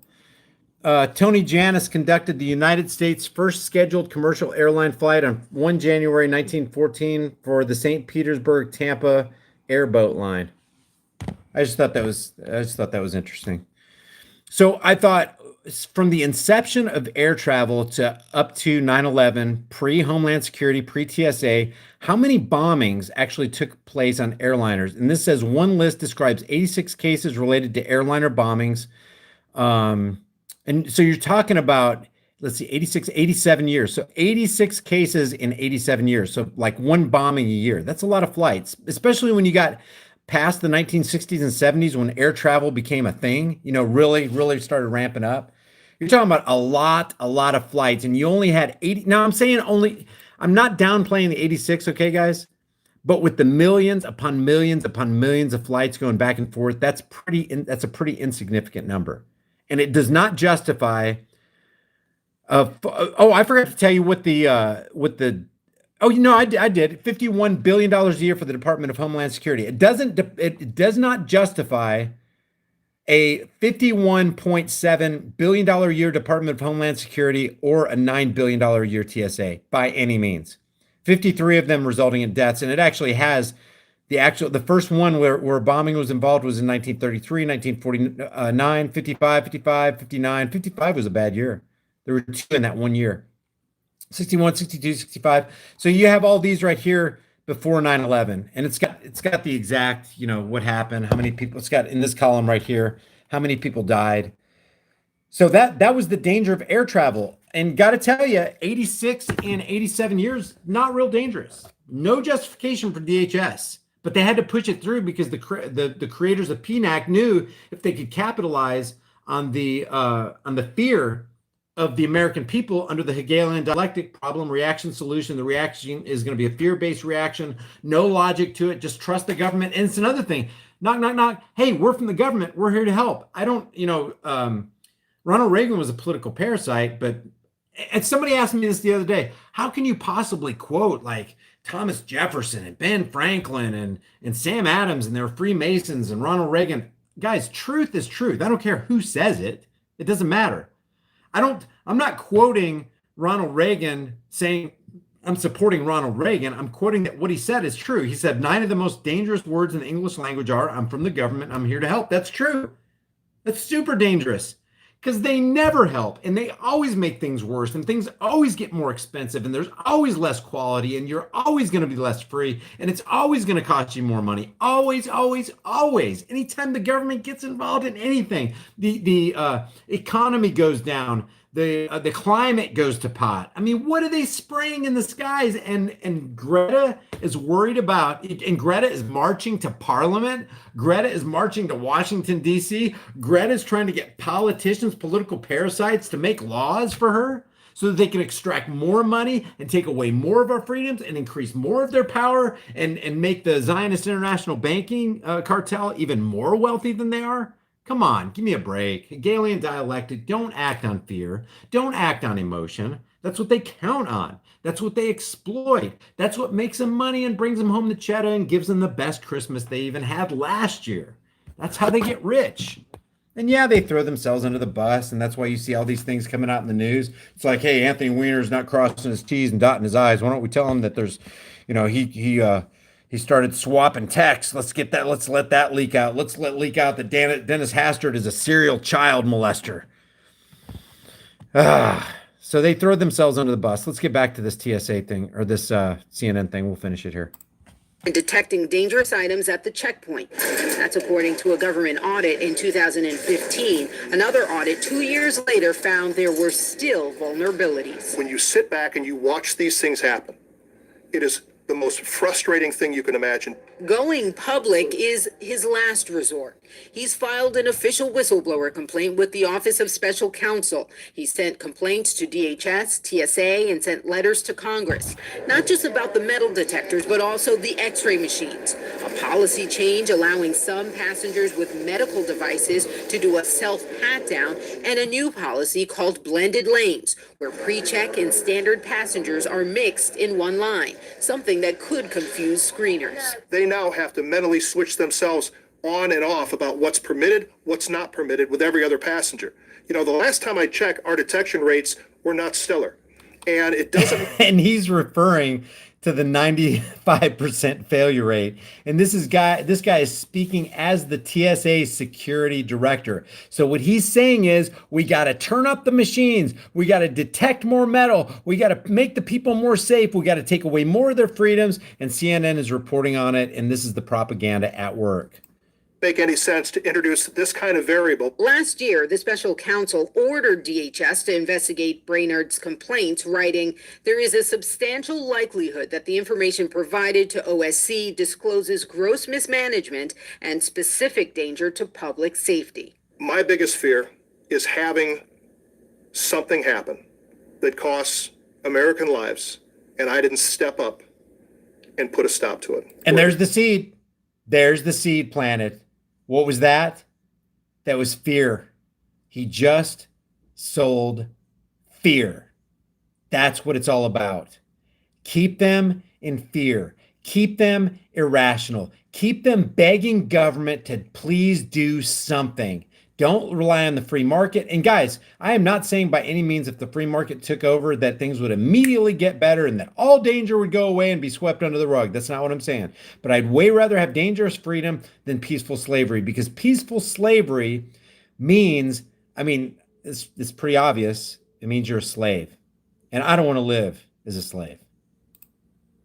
Tony Janis conducted the United States' first scheduled commercial airline flight on 1 January 1914 for the St. Petersburg Tampa airboat line. I just thought that was interesting. So I thought from the inception of air travel to up to 9/11, pre-Homeland Security, pre-TSA, how many bombings actually took place on airliners? And this says one list describes 86 cases related to airliner bombings. And so you're talking about, let's see, 87 years. So 86 cases in 87 years. So like one bombing a year. That's a lot of flights, especially when you got past the 1960s and 70s when air travel became a thing, really started ramping up. You're talking about a lot of flights and you only had 80. Now I'm not downplaying the 86, okay, guys? But with the millions upon millions of flights going back and forth, that's a pretty insignificant number. And it does not justify. I forgot to tell you I did $51 billion a year for the Department of Homeland Security. It does not justify a $51.7 billion a year Department of Homeland Security or a $9 billion a year TSA by any means. 53 of them resulting in deaths, and it actually has. The first one where bombing was involved was in 1933, 1949, 55, 55, 59. 55 was a bad year. There were 2 in that one year. 61, 62, 65. So you have all these right here before 9/11. And it's got the exact, what happened, how many people, it's got in this column right here, how many people died. So that was the danger of air travel. And got to tell you, 86 and 87 years, not real dangerous. No justification for DHS, but they had to push it through because the creators of PNAC knew if they could capitalize on the fear of the American people under the Hegelian dialectic problem, reaction, solution. The reaction is going to be a fear-based reaction, no logic to it. Just trust the government. And it's another thing. Knock, knock, knock. Hey, we're from the government. We're here to help. I don't, Ronald Reagan was a political parasite, but and somebody asked me this the other day, how can you possibly quote like Thomas Jefferson and Ben Franklin and Sam Adams and their Freemasons and Ronald Reagan? Guys, truth is truth. I don't care who says it. It doesn't matter. I'm not quoting Ronald Reagan saying I'm supporting Ronald Reagan. I'm quoting that what he said is true. He said 9 of the most dangerous words in the English language are, I'm from the government, I'm here to help. That's true. That's super dangerous because they never help and they always make things worse and things always get more expensive and there's always less quality and you're always going to be less free and it's always going to cost you more money. Always, always, always. Anytime the government gets involved in anything, the economy goes down. The climate goes to pot. I mean, what are they spraying in the skies? And Greta is worried about, and Greta is marching to Parliament. Greta is marching to Washington, D.C. Greta is trying to get politicians, political parasites to make laws for her so that they can extract more money and take away more of our freedoms and increase more of their power and make the Zionist international banking cartel even more wealthy than they are. Come on, give me a break. Hegelian dialectic, don't act on fear. Don't act on emotion. That's what they count on. That's what they exploit. That's what makes them money and brings them home to cheddar and gives them the best Christmas they even had last year. That's how they get rich. And yeah, they throw themselves under the bus, and that's why you see all these things coming out in the news. It's like, hey, Anthony Weiner's not crossing his T's and dotting his I's. Why don't we tell him that there's, he started swapping texts. Let's let that leak out. Let's leak out that Dennis Hastert is a serial child molester. So they throw themselves under the bus. Let's get back to this TSA thing or this CNN thing. We'll finish it here. And detecting dangerous items at the checkpoint. That's according to a government audit in 2015. Another audit 2 years later found there were still vulnerabilities. When you sit back and you watch these things happen, it is the most frustrating thing you can imagine. Going public is his last resort. He's filed an official whistleblower complaint with the Office of Special Counsel. He sent complaints to DHS, TSA, and sent letters to Congress. Not just about the metal detectors, but also the x-ray machines. A policy change allowing some passengers with medical devices to do a self-pat-down, and a new policy called blended lanes, where pre-check and standard passengers are mixed in one line, something that could confuse screeners. They now have to mentally switch themselves on and off about what's permitted, what's not permitted with every other passenger. The last time I checked, our detection rates were not stellar. And it doesn't. And he's referring to the 95% failure rate. And this guy is speaking as the TSA security director. So what he's saying is we got to turn up the machines. We got to detect more metal. We got to make the people more safe. We got to take away more of their freedoms. And CNN is reporting on it. And this is the propaganda at work. Make any sense to introduce this kind of variable. Last year, the special counsel ordered DHS to investigate Brainerd's complaints, writing, there is a substantial likelihood that the information provided to OSC discloses gross mismanagement and specific danger to public safety. My biggest fear is having something happen that costs American lives, and I didn't step up and put a stop to it. And there's the seed. There's the seed planted. What was that? That was fear. He just sold fear. That's what it's all about. Keep them in fear. Keep them irrational. Keep them begging government to please do something. Don't rely on the free market. And guys, I am not saying by any means if the free market took over that things would immediately get better and that all danger would go away and be swept under the rug. That's not what I'm saying. But I'd way rather have dangerous freedom than peaceful slavery, because peaceful slavery means, it's pretty obvious. It means you're a slave. And I don't want to live as a slave.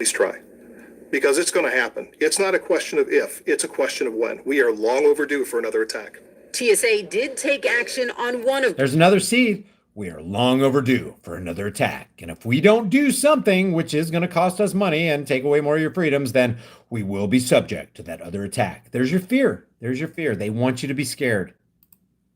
Please try. Because it's going to happen. It's not a question of if, it's a question of when. We are long overdue for another attack. TSA did take action on one of There's another seed. We are long overdue for another attack. And if we don't do something, which is going to cost us money and take away more of your freedoms, then we will be subject to that other attack. There's your fear. There's your fear. They want you to be scared.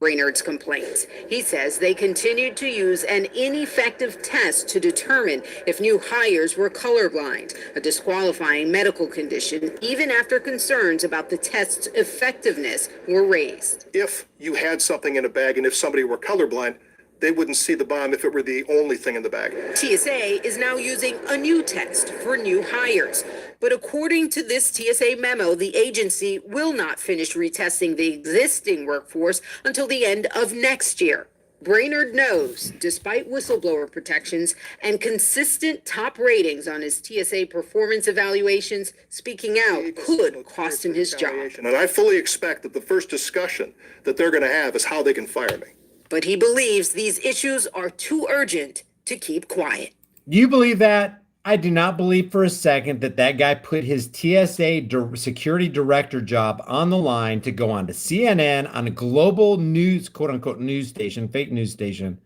Brainerd's complaints. He says they continued to use an ineffective test to determine if new hires were colorblind, a disqualifying medical condition, even after concerns about the test's effectiveness were raised. If you had something in a bag and if somebody were colorblind, they wouldn't see the bomb if it were the only thing in the bag. TSA is now using a new test for new hires. But according to this TSA memo, the agency will not finish retesting the existing workforce until the end of next year. Brainerd knows, despite whistleblower protections and consistent top ratings on his TSA performance evaluations, speaking out could cost him his job. And I fully expect that the first discussion that they're going to have is how they can fire me. But he believes these issues are too urgent to keep quiet. You believe that? I do not believe for a second that that guy put his TSA security director job on the line to go on to CNN, on a global news, quote unquote, news station, fake news station,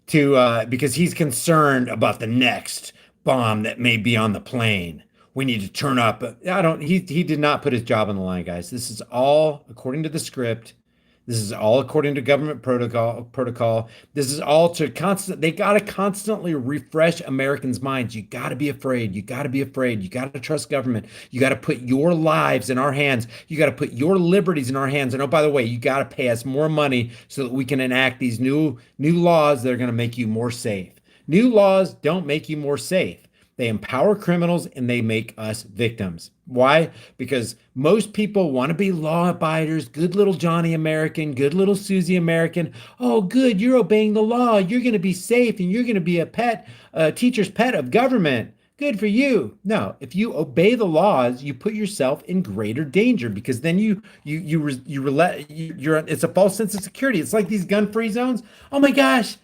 to because he's concerned about the next bomb that may be on the plane. We need to turn up. He did not put his job on the line, guys. This is all according to the script. This is all according to government protocol. This is all to they got to constantly refresh Americans' minds. You got to be afraid. You got to be afraid. You got to trust government. You got to put your lives in our hands. You got to put your liberties in our hands. And oh, by the way, you got to pay us more money so that we can enact these new laws that are going to make you more safe. New laws don't make you more safe. They empower criminals and they make us victims. Why? Because most people want to be law abiders, good little Johnny American, good little Susie American. Oh, good, you're obeying the law. You're going to be safe and you're going to be a teacher's pet of government. Good for you. No, if you obey the laws, you put yourself in greater danger because then it's a false sense of security. It's like these gun-free zones. Oh my gosh.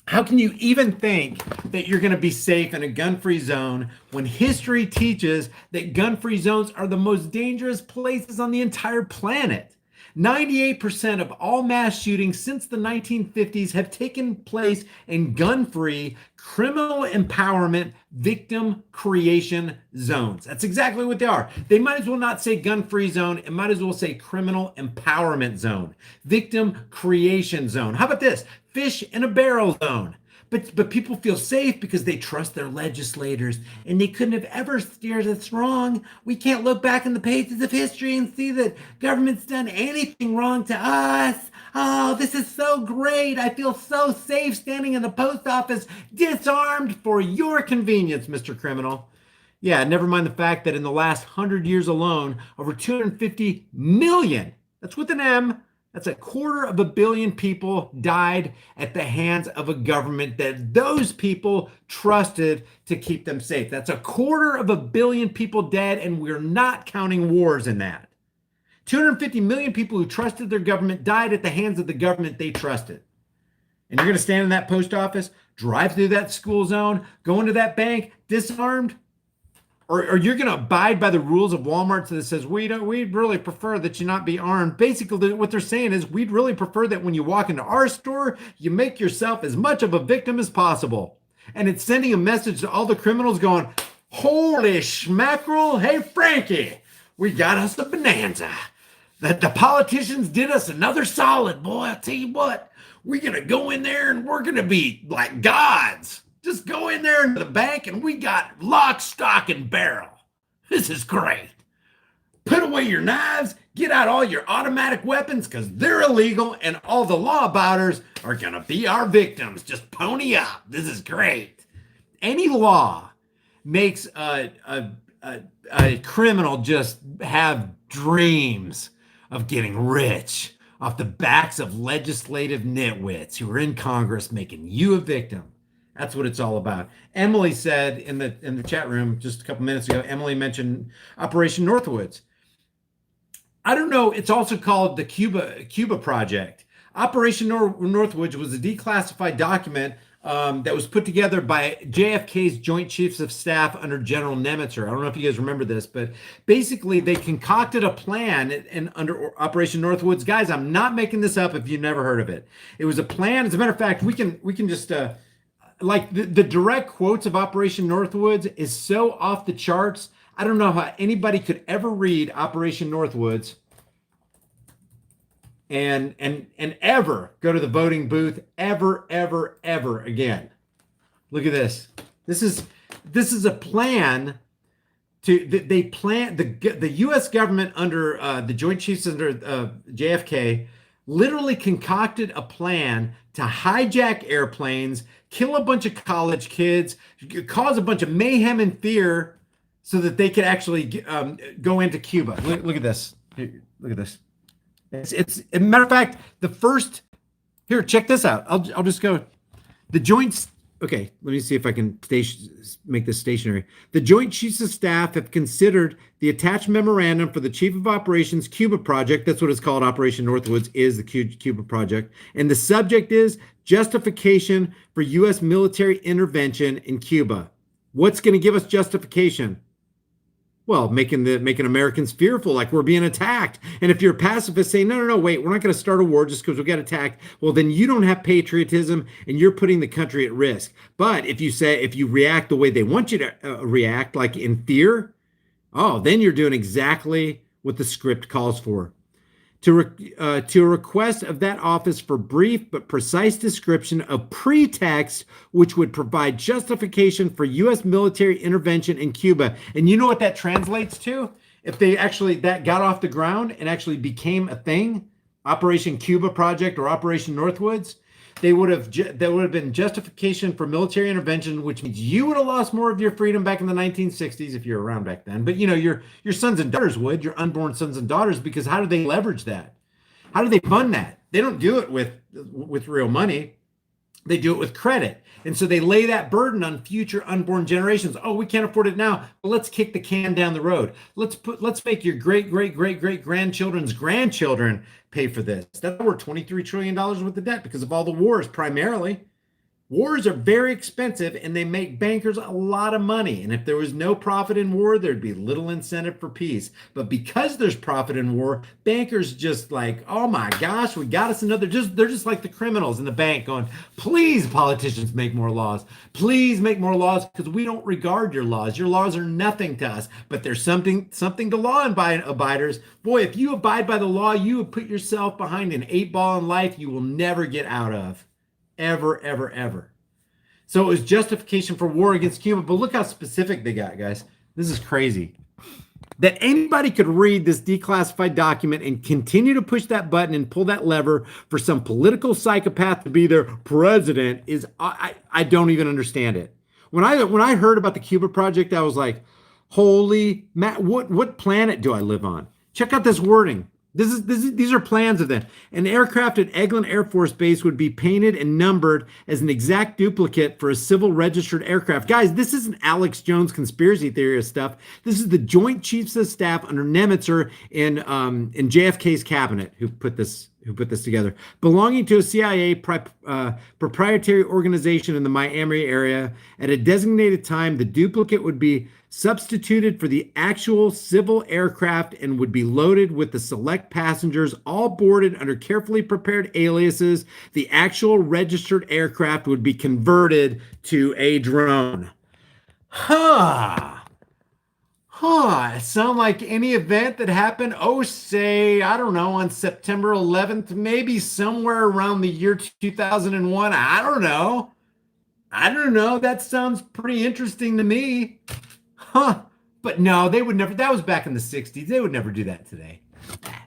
How can you even think that you're going to be safe in a gun-free zone when history teaches that gun-free zones are the most dangerous places on the entire planet? 98% of all mass shootings since the 1950s have taken place in gun-free, criminal empowerment, victim creation zones. That's exactly what they are. They might as well not say gun-free zone. It might as well say criminal empowerment zone, victim creation zone. How about this? Fish in a barrel zone. But people feel safe because they trust their legislators and they couldn't have ever steered us wrong. We can't look back in the pages of history and see that government's done anything wrong to us. Oh, this is so great. I feel so safe standing in the post office, disarmed for your convenience, Mr. Criminal. Yeah, never mind the fact that in the last 100 years alone, over 250 million, that's with an M, that's 250 million people died at the hands of a government that those people trusted to keep them safe. That's 250 million people dead, and we're not counting wars in that. 250 million people who trusted their government died at the hands of the government they trusted. And you're going to stand in that post office, drive through that school zone, go into that bank disarmed? Or you're going to abide by the rules of Walmart that says, we'd really prefer that you not be armed. Basically, what they're saying is we'd really prefer that when you walk into our store, you make yourself as much of a victim as possible. And it's sending a message to all the criminals going, holy schmackerel, hey, Frankie, we got us a bonanza. That the politicians did us another solid, boy. I'll tell you what, we're going to go in there and we're going to be like gods. Just go in there into the bank and we got lock, stock, and barrel. This is great. Put away your knives, get out all your automatic weapons because they're illegal and all the law abiders are going to be our victims. Just pony up. This is great. Any law makes a criminal just have dreams of getting rich off the backs of legislative nitwits who are in Congress making you a victim. That's what it's all about. Emily said in the chat room just a couple minutes ago, Emily mentioned Operation Northwoods. I don't know. It's also called the Cuba Project. Operation Northwoods was a declassified document that was put together by JFK's Joint Chiefs of Staff under General Nemitzer. I don't know if you guys remember this, but basically they concocted a plan and under Operation Northwoods. Guys, I'm not making this up if you've never heard of it. It was a plan. As a matter of fact, we can just like the direct quotes of Operation Northwoods is so off the charts. I don't know how anybody could ever read Operation Northwoods and ever go to the voting booth ever again. Look at this. This is a plan to they plan the U.S. government under the Joint Chiefs under JFK literally concocted a plan to hijack airplanes, kill a bunch of college kids, cause a bunch of mayhem and fear, so that they could actually go into Cuba. Look at this. Look at this. It's a matter of fact, the first here, check this out. I'll just go. The joints. Okay, let me see if I can make this stationary. The Joint Chiefs of Staff have considered the attached memorandum for the Chief of Operations Cuba Project. That's what it's called. Operation Northwoods is the Cuba Project. And the subject is justification for U.S. military intervention in Cuba. What's going to give us justification? Well, making Americans fearful, like we're being attacked. And if you're a pacifist saying, no, wait, we're not going to start a war just because we got attacked, well, then you don't have patriotism and you're putting the country at risk. But if you react the way they want you to react, like in fear, oh, then you're doing exactly what the script calls for. To a request of that office for brief but precise description of pretext which would provide justification for U.S. military intervention in Cuba. And you know what that translates to? If they actually that got off the ground and actually became a thing, Operation Cuba Project or Operation Northwoods, there would have been justification for military intervention, which means you would have lost more of your freedom back in the 1960s if you're around back then. But you know, your sons and daughters would, your unborn sons and daughters, because how do they leverage that? How do they fund that? They don't do it with real money. They do it with credit. And so they lay that burden on future unborn generations. Oh, we can't afford it now. Well, let's kick the can down the road. Let's make your great grandchildren's grandchildren pay for this. That's worth $23 trillion worth of debt because of all the wars primarily. Wars are very expensive and they make bankers a lot of money. And if there was no profit in war, there'd be little incentive for peace. But because there's profit in war, bankers just like, oh my gosh, we got us another. They're just like the criminals in the bank going, please, politicians, make more laws. Please make more laws because we don't regard your laws. Your laws are nothing to us. But there's something to law abiders. Boy, if you abide by the law, you have put yourself behind an 8-ball in life you will never get out of. Ever. So it was justification for war against Cuba, but look how specific they got, guys. This is crazy. That anybody could read this declassified document and continue to push that button and pull that lever for some political psychopath to be their president is, I don't even understand it. When I heard about the Cuba Project, I was like, holy Matt, what planet do I live on? Check out this wording. These are plans of them. An aircraft at Eglin Air Force Base would be painted and numbered as an exact duplicate for a civil registered aircraft. Guys, this isn't Alex Jones conspiracy theorist stuff. This is the Joint Chiefs of Staff under Nemitzer in JFK's cabinet who put this together. Belonging to a CIA proprietary organization in the Miami area, at a designated time, the duplicate would be substituted for the actual civil aircraft and would be loaded with the select passengers, all boarded under carefully prepared aliases. The actual registered aircraft would be converted to a drone. Sound like any event that happened, say, I don't know, on September 11th, maybe somewhere around the year 2001. I don't know. That sounds pretty interesting to me. But no, they would never. That was back in the 60s. They would never do that today.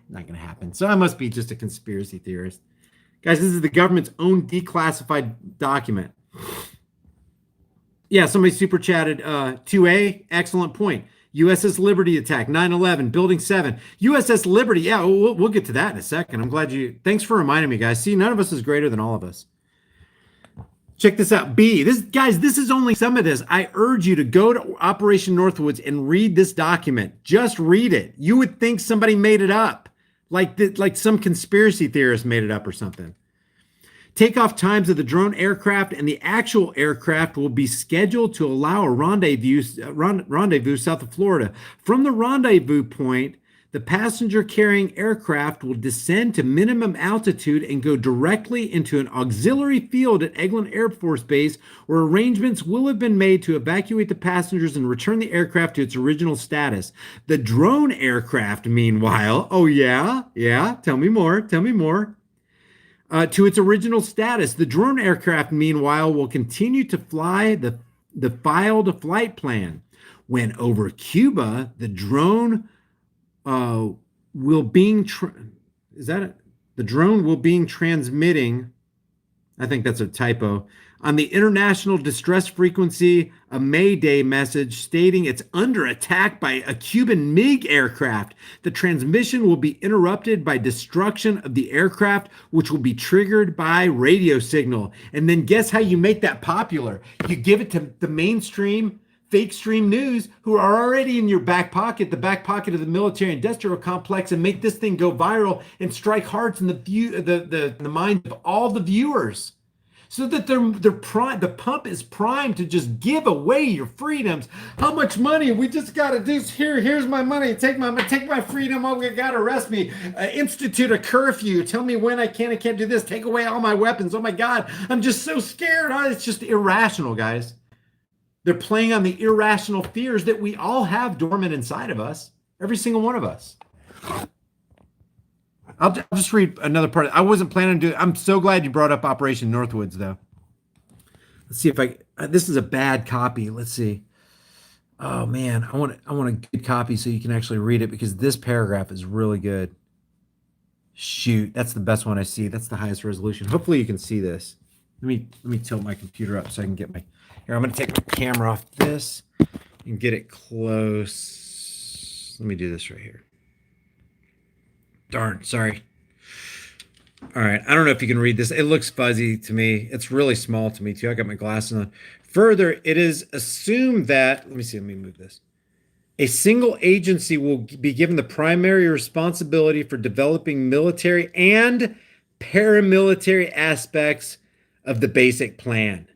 Not going to happen. So I must be just a conspiracy theorist. Guys, this is the government's own declassified document. Yeah, somebody super chatted 2A. Excellent point. USS Liberty attack, 9/11, Building 7. USS Liberty, yeah, we'll get to that in a second. I'm glad thanks for reminding me, guys. See, none of us is greater than all of us. Check this out. B, this is only some of this. I urge you to go to Operation Northwoods and read this document. Just read it. You would think somebody made it up, like some conspiracy theorist made it up or something. Takeoff times of the drone aircraft and the actual aircraft will be scheduled to allow a rendezvous south of Florida. From the rendezvous point, the passenger carrying aircraft will descend to minimum altitude and go directly into an auxiliary field at Eglin Air Force Base, where arrangements will have been made to evacuate the passengers and return the aircraft to its original status. The drone aircraft, meanwhile, oh yeah, tell me more. To its original status, the drone aircraft, meanwhile, will continue to fly the filed flight plan. When over Cuba, the drone will being transmitting, I think that's a typo, on the international distress frequency a Mayday message stating it's under attack by a Cuban MiG aircraft. The transmission will be interrupted by destruction of the aircraft, which will be triggered by radio signal. And then guess how you make that popular? You give it to the mainstream fake stream news, who are already in your back pocket, the back pocket of the military industrial complex, and make this thing go viral and strike hearts in the minds of all the viewers, so that the pump is primed to just give away your freedoms. How much money? We just got to do here's my money. Take my freedom. Oh, you got to arrest me. Institute a curfew. Tell me when I can't do this. Take away all my weapons. Oh my God, I'm just so scared. It's just irrational, guys. They're playing on the irrational fears that we all have dormant inside of us, every single one of us. I'll just read another part. I wasn't planning to do it. I'm so glad you brought up Operation Northwoods, though. Let's see if this is a bad copy. Let's see. Oh man, I want a good copy so you can actually read it, because this paragraph is really good. Shoot, that's the best one I see. That's the highest resolution. Hopefully you can see this. Let me tilt my computer up so I can get my. Here, I'm going to take my camera off this and get it close. Let me do this right here. Darn, sorry. All right, I don't know if you can read this. It looks fuzzy to me. It's really small to me, too. I got my glasses on. Further, it is assumed that, let me move this. A single agency will be given the primary responsibility for developing military and paramilitary aspects of the basic plan.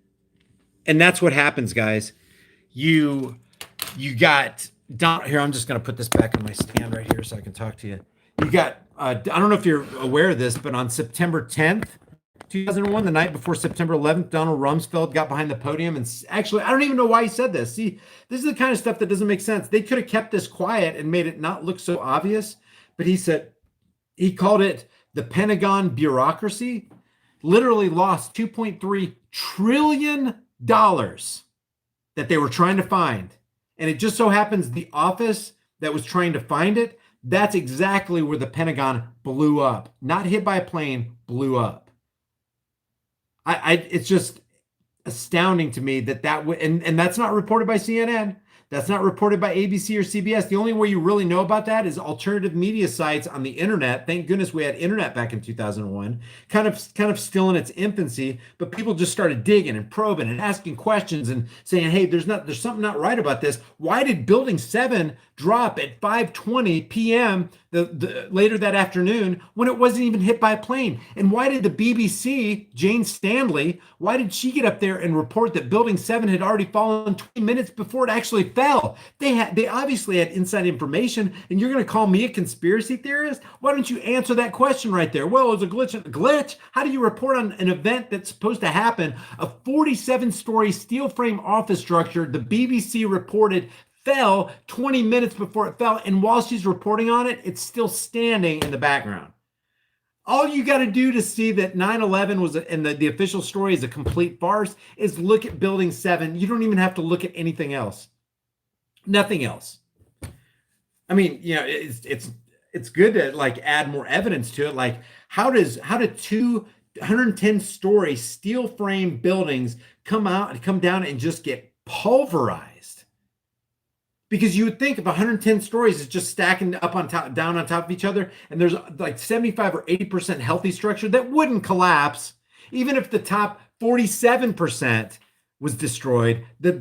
And that's what happens, guys. You got Don here. I'm just going to put this back on my stand right here so I can talk to you. You got I don't know if you're aware of this, but on September 10th, 2001, the night before September 11th, Donald Rumsfeld got behind the podium and actually, I don't even know why he said this. See, this is the kind of stuff that doesn't make sense. They could have kept this quiet and made it not look so obvious, but he called it the Pentagon bureaucracy. Literally lost $2.3 trillion that they were trying to find. And it just so happens the office that was trying to find it, that's exactly where the Pentagon blew up. Not hit by a plane, blew up. It's just astounding to me that would, and that's not reported by CNN. That's not reported by ABC or CBS. The only way you really know about that is alternative media sites on the internet. Thank goodness we had internet back in 2001, kind of still in its infancy, but people just started digging and probing and asking questions and saying, hey, there's something not right about this. Why did Building 7 drop at 5:20 p.m. the later that afternoon when it wasn't even hit by a plane? And why did the BBC, Jane Stanley, why did she get up there and report that Building 7 had already fallen 20 minutes before it actually fell? They obviously had inside information, and you're going to call me a conspiracy theorist? Why don't you answer that question right there? Well, it was a glitch. A glitch? How do you report on an event that's supposed to happen? A 47-story steel frame office structure, the BBC reported, fell 20 minutes before it fell, and while she's reporting on it, it's still standing in the background. All you got to do to see that 9/11 was, and the official story is a complete farce, is look at Building 7. You don't even have to look at anything else. Nothing else. I mean, you know, it's good to like add more evidence to it. Like, how did 110-story steel frame buildings come down and just get pulverized? Because you would think if 110 stories is just stacking up down on top of each other, and there's like 75 or 80% healthy structure that wouldn't collapse, even if the top 47% was destroyed, the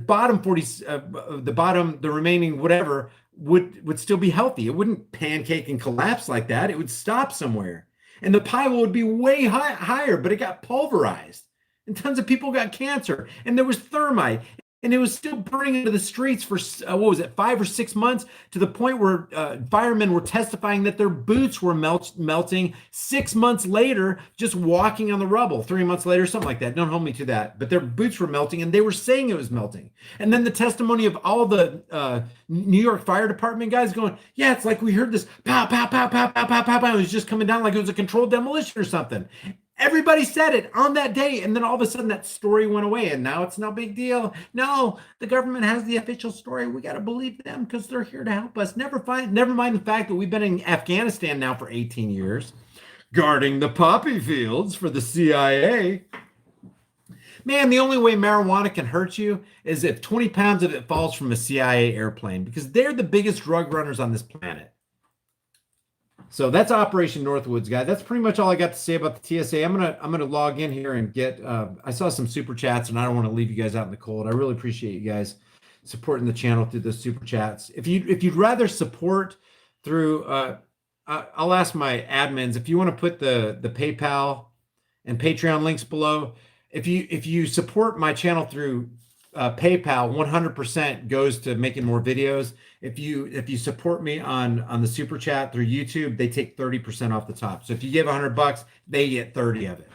remaining whatever would still be healthy. It wouldn't pancake and collapse like that. It would stop somewhere. and the pie would be way higher, but it got pulverized, and tons of people got cancer, and there was thermite. And it was still burning into the streets for, what was it, 5 or 6 months, to the point where firemen were testifying that their boots were melting 6 months later, just walking on the rubble, 3 months later, something like that. Don't hold me to that. But their boots were melting, and they were saying it was melting. And then the testimony of all the New York Fire Department guys going, yeah, it's like we heard this pow, pow, pow, pow, pow, pow, pow, pow. It was just coming down like it was a controlled demolition or something. Everybody said it on that day, and then all of a sudden that story went away, and now it's no big deal. No, the government has the official story. We got to believe them because they're here to help us. Never mind the fact that we've been in Afghanistan now for 18 years, guarding the poppy fields for the CIA. Man, the only way marijuana can hurt you is if 20 pounds of it falls from a CIA airplane, because they're the biggest drug runners on this planet. So that's Operation Northwoods, guys. That's pretty much all I got to say about the TSA. I'm gonna log in here and get. I saw some super chats, and I don't want to leave you guys out in the cold. I really appreciate you guys supporting the channel through those super chats. If you'd rather support through, I'll ask my admins if you want to put the PayPal and Patreon links below. If you support my channel through PayPal, 100% goes to making more videos. If you support me on the super chat through YouTube, they take 30% off the top. So if you give $100, they get 30 of it,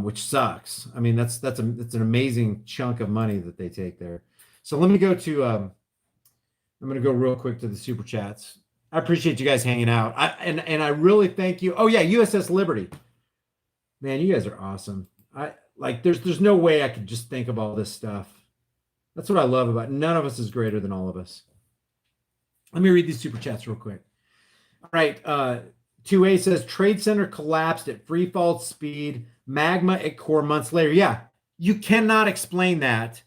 which sucks. I mean, that's an amazing chunk of money that they take there. So let me go to I'm going to go real quick to the super chats. I appreciate you guys hanging out. And I really thank you. Oh yeah, USS Liberty. Man, you guys are awesome. There's no way I could just think of all this stuff. That's what I love about it. None of us is greater than all of us. Let me read these super chats real quick. All right. 2A says Trade Center collapsed at free fall speed, magma at core months later. Yeah, you cannot explain that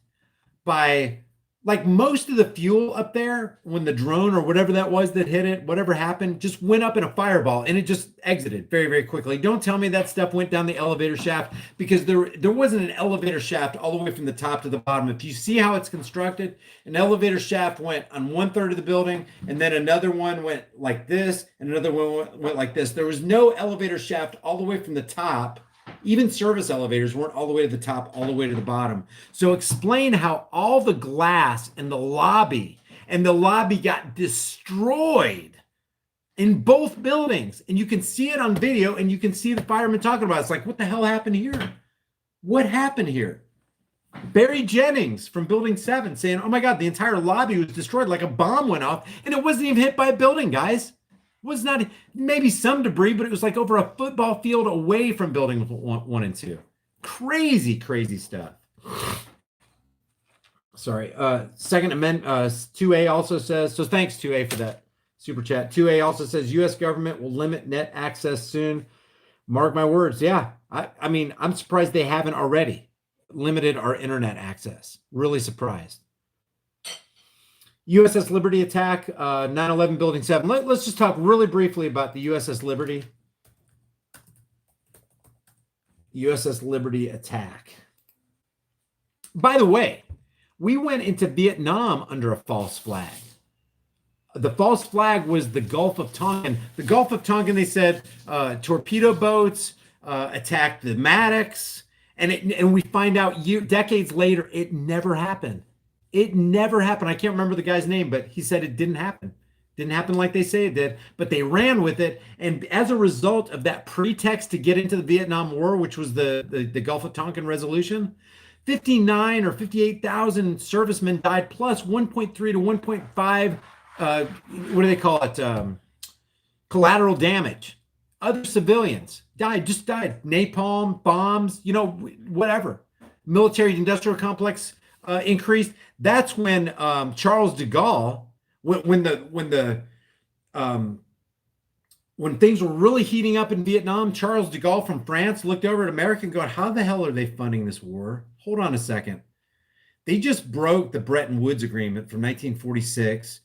by, like, most of the fuel up there when the drone or whatever that was that hit it, whatever happened, just went up in a fireball and it just exited very, very quickly. Don't tell me that stuff went down the elevator shaft, because there wasn't an elevator shaft all the way from the top to the bottom. If you see how it's constructed, an elevator shaft went on 1/3 of the building, and then another one went like this, and another one went like this. There was no elevator shaft all the way from the top. Even service elevators weren't all the way to the top, all the way to the bottom. So explain how all the glass in the lobby got destroyed in both buildings. And you can see it on video, and you can see the firemen talking about it. It's like, what the hell happened here? What happened here? Barry Jennings from Building 7 saying, oh my God, the entire lobby was destroyed like a bomb went off, and it wasn't even hit by a building, guys. Was not, maybe some debris, but it was like over a football field away from building 1 and 2. Crazy, crazy stuff. Sorry. Second Amendment, 2A also says, so thanks 2A for that super chat. 2A also says U.S. government will limit net access soon. Mark my words. Yeah. I mean, I'm surprised they haven't already limited our internet access. Really surprised. USS Liberty attack, 9/11 Building 7. Let's just talk really briefly about the USS Liberty. USS Liberty attack. By the way, we went into Vietnam under a false flag. The false flag was the Gulf of Tonkin. The Gulf of Tonkin, they said, torpedo boats attacked the Maddox, and we find out decades later it never happened. It never happened. I can't remember the guy's name, but he said it didn't happen. Didn't happen like they say it did, but they ran with it. And as a result of that pretext to get into the Vietnam War, which was the Gulf of Tonkin resolution, 59 or 58,000 servicemen died, plus 1.3 to 1.5, what do they call it? Collateral damage. Other civilians died. Napalm, bombs, whatever. Military industrial complex increased. That's when Charles de Gaulle, when things were really heating up in Vietnam, Charles de Gaulle from France looked over at America and going, how the hell are they funding this war? Hold on a second. They just broke the Bretton Woods Agreement from 1946.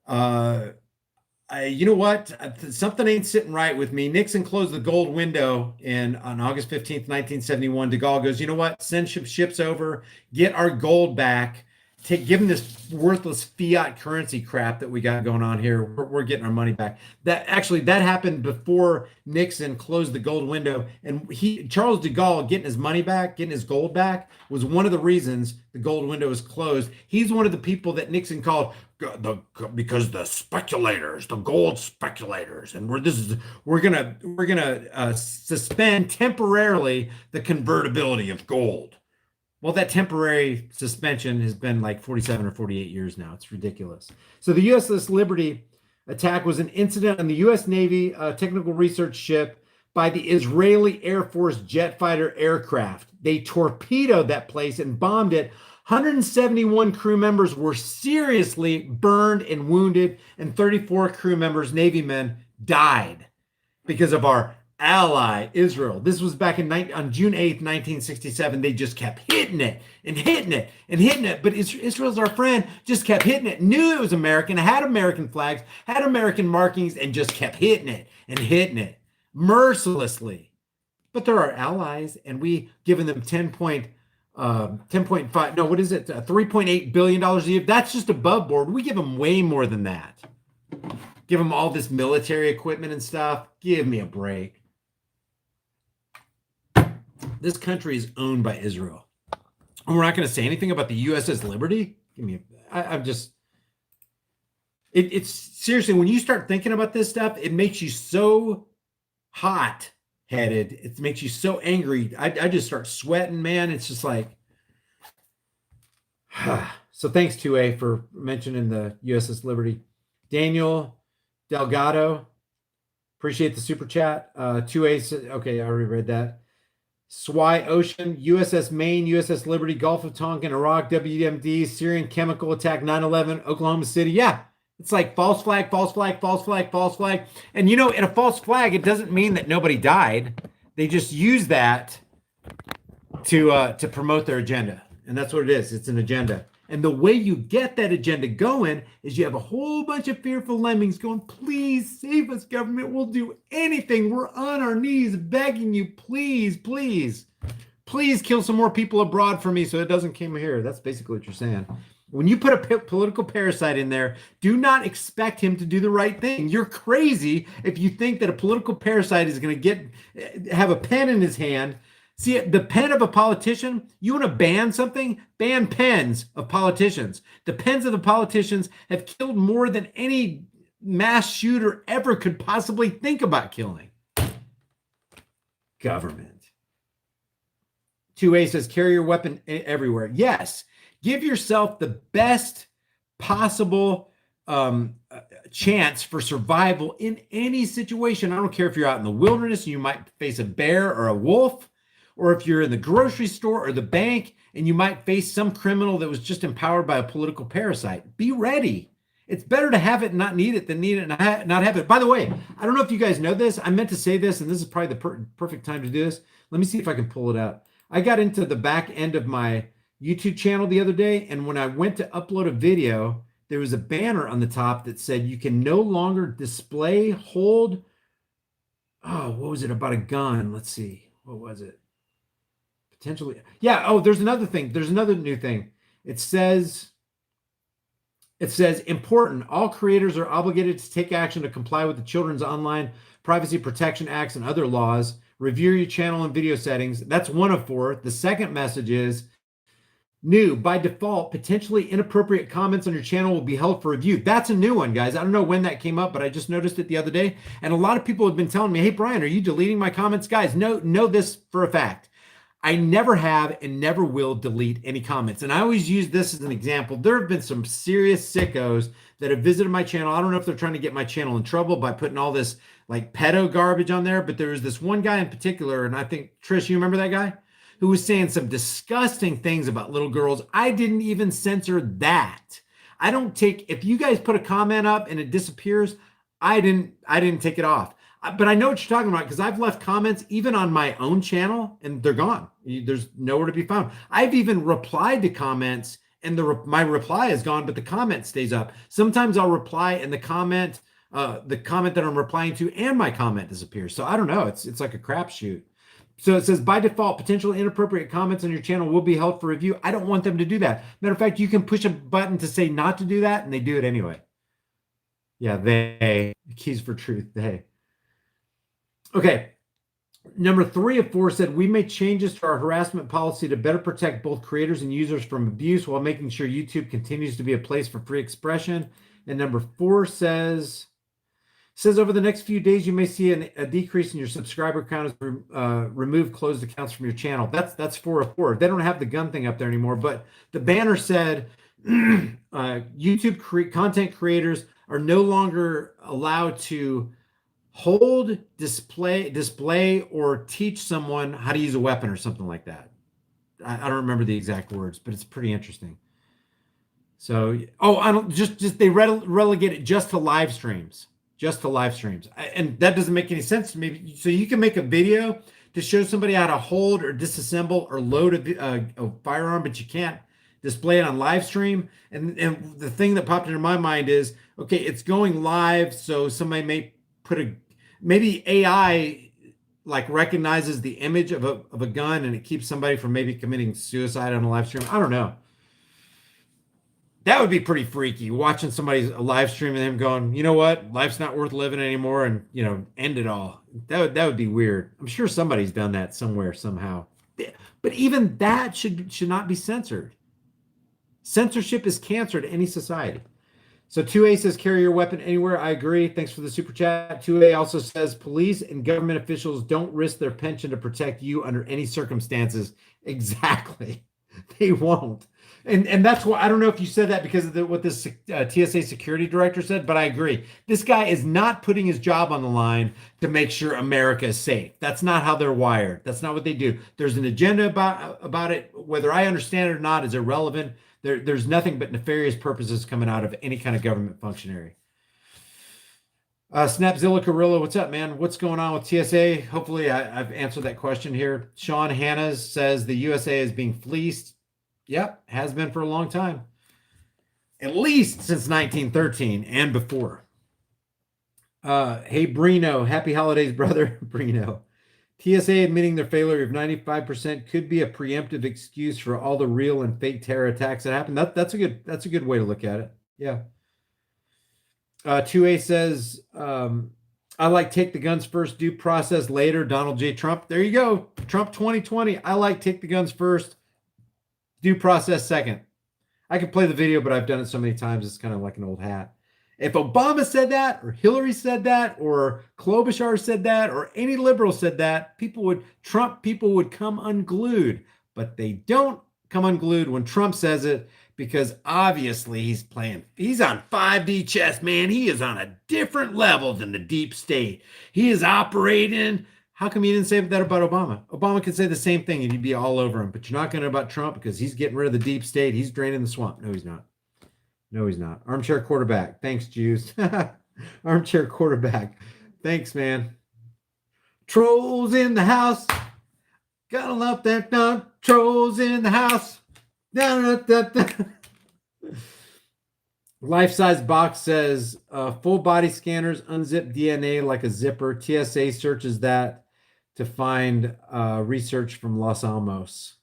You know what? Something ain't sitting right with me. Nixon closed the gold window on August 15th, 1971. De Gaulle goes, you know what? Send ships over, get our gold back, give them this worthless fiat currency crap that we got going on here. We're getting our money back. That happened before Nixon closed the gold window, and Charles de Gaulle getting his money back, getting his gold back, was one of the reasons the gold window was closed. He's one of the people that Nixon called because the speculators, the gold speculators, and we're gonna suspend temporarily the convertibility of gold. Well, that temporary suspension has been like 47 or 48 years now. It's ridiculous. So the USS Liberty attack was an incident on the U.S. Navy technical research ship by the Israeli Air Force jet fighter aircraft. They torpedoed that place and bombed it. 171 crew members were seriously burned and wounded, and 34 crew members, Navy men, died because of our ally Israel. This was back on June 8th, 1967. They just kept hitting it and hitting it and hitting it. But Israel's our friend, just kept hitting it, knew it was American, had American flags, had American markings, and just kept hitting it and hitting it mercilessly. But they're our allies, and we given them $3.8 billion a year. That's just above board. We give them way more than that. Give them all this military equipment and stuff. Give me a break. This country is owned by Israel. And we're not going to say anything about the USS Liberty? It's seriously, when you start thinking about this stuff, it makes you so hot-headed. It makes you so angry. I just start sweating, man. It's just like, so thanks 2A for mentioning the USS Liberty. Daniel Delgado, appreciate the super chat. 2A, okay, I already read that. Swy Ocean, USS Maine, USS Liberty, Gulf of Tonkin, Iraq, WMD, Syrian chemical attack, 9/11, Oklahoma City. Yeah, it's like false flag, false flag, false flag, false flag. And in a false flag, it doesn't mean that nobody died. They just use that to promote their agenda. And that's what it is. It's an agenda. And the way you get that agenda going is you have a whole bunch of fearful lemmings going, please save us, government. We'll do anything. We're on our knees begging you, please, please, please kill some more people abroad for me so it doesn't come here. That's basically what you're saying. When you put a political parasite in there, do not expect him to do the right thing. You're crazy if you think that a political parasite is going to have a pen in his hand. See, the pen of a politician, you want to ban something? Ban pens of politicians. The pens of the politicians have killed more than any mass shooter ever could possibly think about killing. Government. 2A says, carry your weapon everywhere. Yes, give yourself the best possible chance for survival in any situation. I don't care if you're out in the wilderness and you might face a bear or a wolf, or if you're in the grocery store or the bank and you might face some criminal that was just empowered by a political parasite. Be ready. It's better to have it and not need it than need it and not have it. By the way, I don't know if you guys know this. I meant to say this, and this is probably the perfect time to do this. Let me see if I can pull it out. I got into the back end of my YouTube channel the other day, and when I went to upload a video, there was a banner on the top that said you can no longer display, hold. Oh, what was it about a gun? Let's see. What was it? Potentially. Yeah. Oh, there's another thing. There's another new thing. It says important. All creators are obligated to take action to comply with the Children's Online Privacy Protection Acts and other laws. Review your channel and video settings. That's one of 4. The second message is new. By default, potentially inappropriate comments on your channel will be held for review. That's a new one, guys. I don't know when that came up, but I just noticed it the other day. And a lot of people have been telling me, hey, Brian, are you deleting my comments? Guys, know this for a fact. I never have and never will delete any comments. And I always use this as an example. There have been some serious sickos that have visited my channel. I don't know if they're trying to get my channel in trouble by putting all this like pedo garbage on there, but there was this one guy in particular, and I think, Trish, you remember that guy? Who was saying some disgusting things about little girls. I didn't even censor that. I don't take, if you guys put a comment up and it disappears, I didn't take it off. But I know what you're talking about because I've left comments even on my own channel and they're gone. There's nowhere to be found. I've even replied to comments and my reply is gone, but the comment stays up. Sometimes I'll reply and the comment that I'm replying to and my comment disappears. So I don't know. It's like a crapshoot. So it says, by default, potential inappropriate comments on your channel will be held for review. I don't want them to do that. Matter of fact, you can push a button to say not to do that, and they do it anyway. Yeah, they. Keys for truth, they. Okay. Number 3 of 4 said, we made changes to our harassment policy to better protect both creators and users from abuse while making sure YouTube continues to be a place for free expression. And number 4 says over the next few days, you may see a decrease in your subscriber count as remove closed accounts from your channel. That's 4 of 4. They don't have the gun thing up there anymore, but the banner said YouTube content creators are no longer allowed to hold, display, or teach someone how to use a weapon or something like that. I don't remember the exact words, but it's pretty interesting. So, they relegate it just to live streams, and that doesn't make any sense to me. So you can make a video to show somebody how to hold or disassemble or load a firearm, but you can't display it on live stream. And the thing that popped into my mind is, okay, it's going live, so somebody may maybe AI like recognizes the image of a gun, and it keeps somebody from maybe committing suicide on a live stream. I don't know. That would be pretty freaky, watching somebody's live stream and them going, you know what, life's not worth living anymore, and end it all. That would be weird. I'm sure somebody's done that somewhere somehow. But even that should not be censored. Censorship is cancer to any society. So 2A says carry your weapon anywhere. I agree. Thanks for the super chat. 2A also says police and government officials don't risk their pension to protect you under any circumstances. Exactly. They won't. And that's why, I don't know if you said that because of what this TSA security director said, but I agree. This guy is not putting his job on the line to make sure America is safe. That's not how they're wired. That's not what they do. There's an agenda about it. Whether I understand it or not is irrelevant. There's nothing but nefarious purposes coming out of any kind of government functionary. Snapzilla Gorilla, what's up, man? What's going on with TSA? Hopefully I've answered that question here. Sean Hannas says the USA is being fleeced. Yep, has been for a long time. At least since 1913 and before. Hey, Brino. Happy holidays, brother. Brino. TSA admitting their failure of 95% could be a preemptive excuse for all the real and fake terror attacks that happened. That's a good way to look at it. Yeah. 2A says, I like take the guns first, due process later. Donald J. Trump. There you go. Trump 2020. I like take the guns first, due process second. I could play the video, but I've done it so many times, it's kind of like an old hat. If Obama said that, or Hillary said that, or Klobuchar said that, or any liberal said that, Trump people would come unglued. But they don't come unglued when Trump says it, because obviously he's on 5D chess, man. He is on a different level than the deep state. He is operating. How come you didn't say that about Obama? Obama could say the same thing and you'd be all over him, but you're not going to about Trump because he's getting rid of the deep state. He's draining the swamp. No, he's not. No, he's not. Armchair quarterback. Thanks, Jews. Armchair quarterback. Thanks, man. Trolls in the house. Gotta love that dog. Trolls in the house. Life-size box says full body scanners unzip DNA like a zipper. TSA searches that to find research from Los Alamos.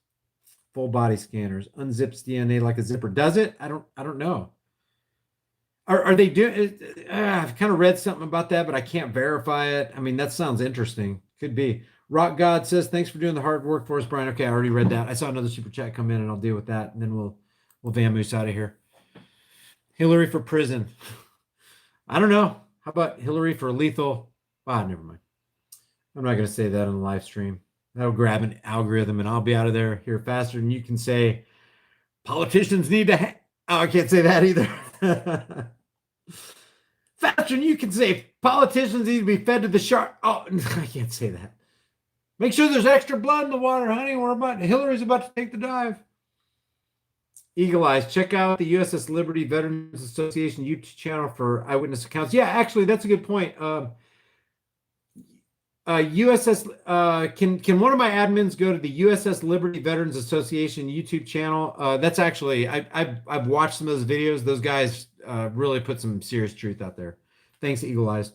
Full body scanners unzips DNA like a zipper. Does it? I don't know. Are they doing? I've kind of read something about that, but I can't verify it. I mean, that sounds interesting. Could be. Rock God says, thanks for doing the hard work for us, Brian. Okay, I already read that. I saw another super chat come in, and I'll deal with that, and then we'll vamoose out of here. Hillary for prison. I don't know. How about Hillary for lethal? Never mind. I'm not going to say that on the live stream. That'll grab an algorithm, and I'll be out of there here faster than you can say. Politicians need to. I can't say that either. Faster than you can say. Politicians need to be fed to the shark. Oh, I can't say that. Make sure there's extra blood in the water, honey. Hillary's about to take the dive. Eagle Eyes, check out the USS Liberty Veterans Association YouTube channel for eyewitness accounts. Yeah, actually, that's a good point. USS, can one of my admins go to the USS Liberty Veterans Association YouTube channel? That's actually, I've watched some of those videos. Those guys really put some serious truth out there. Thanks, Eagle Eyes.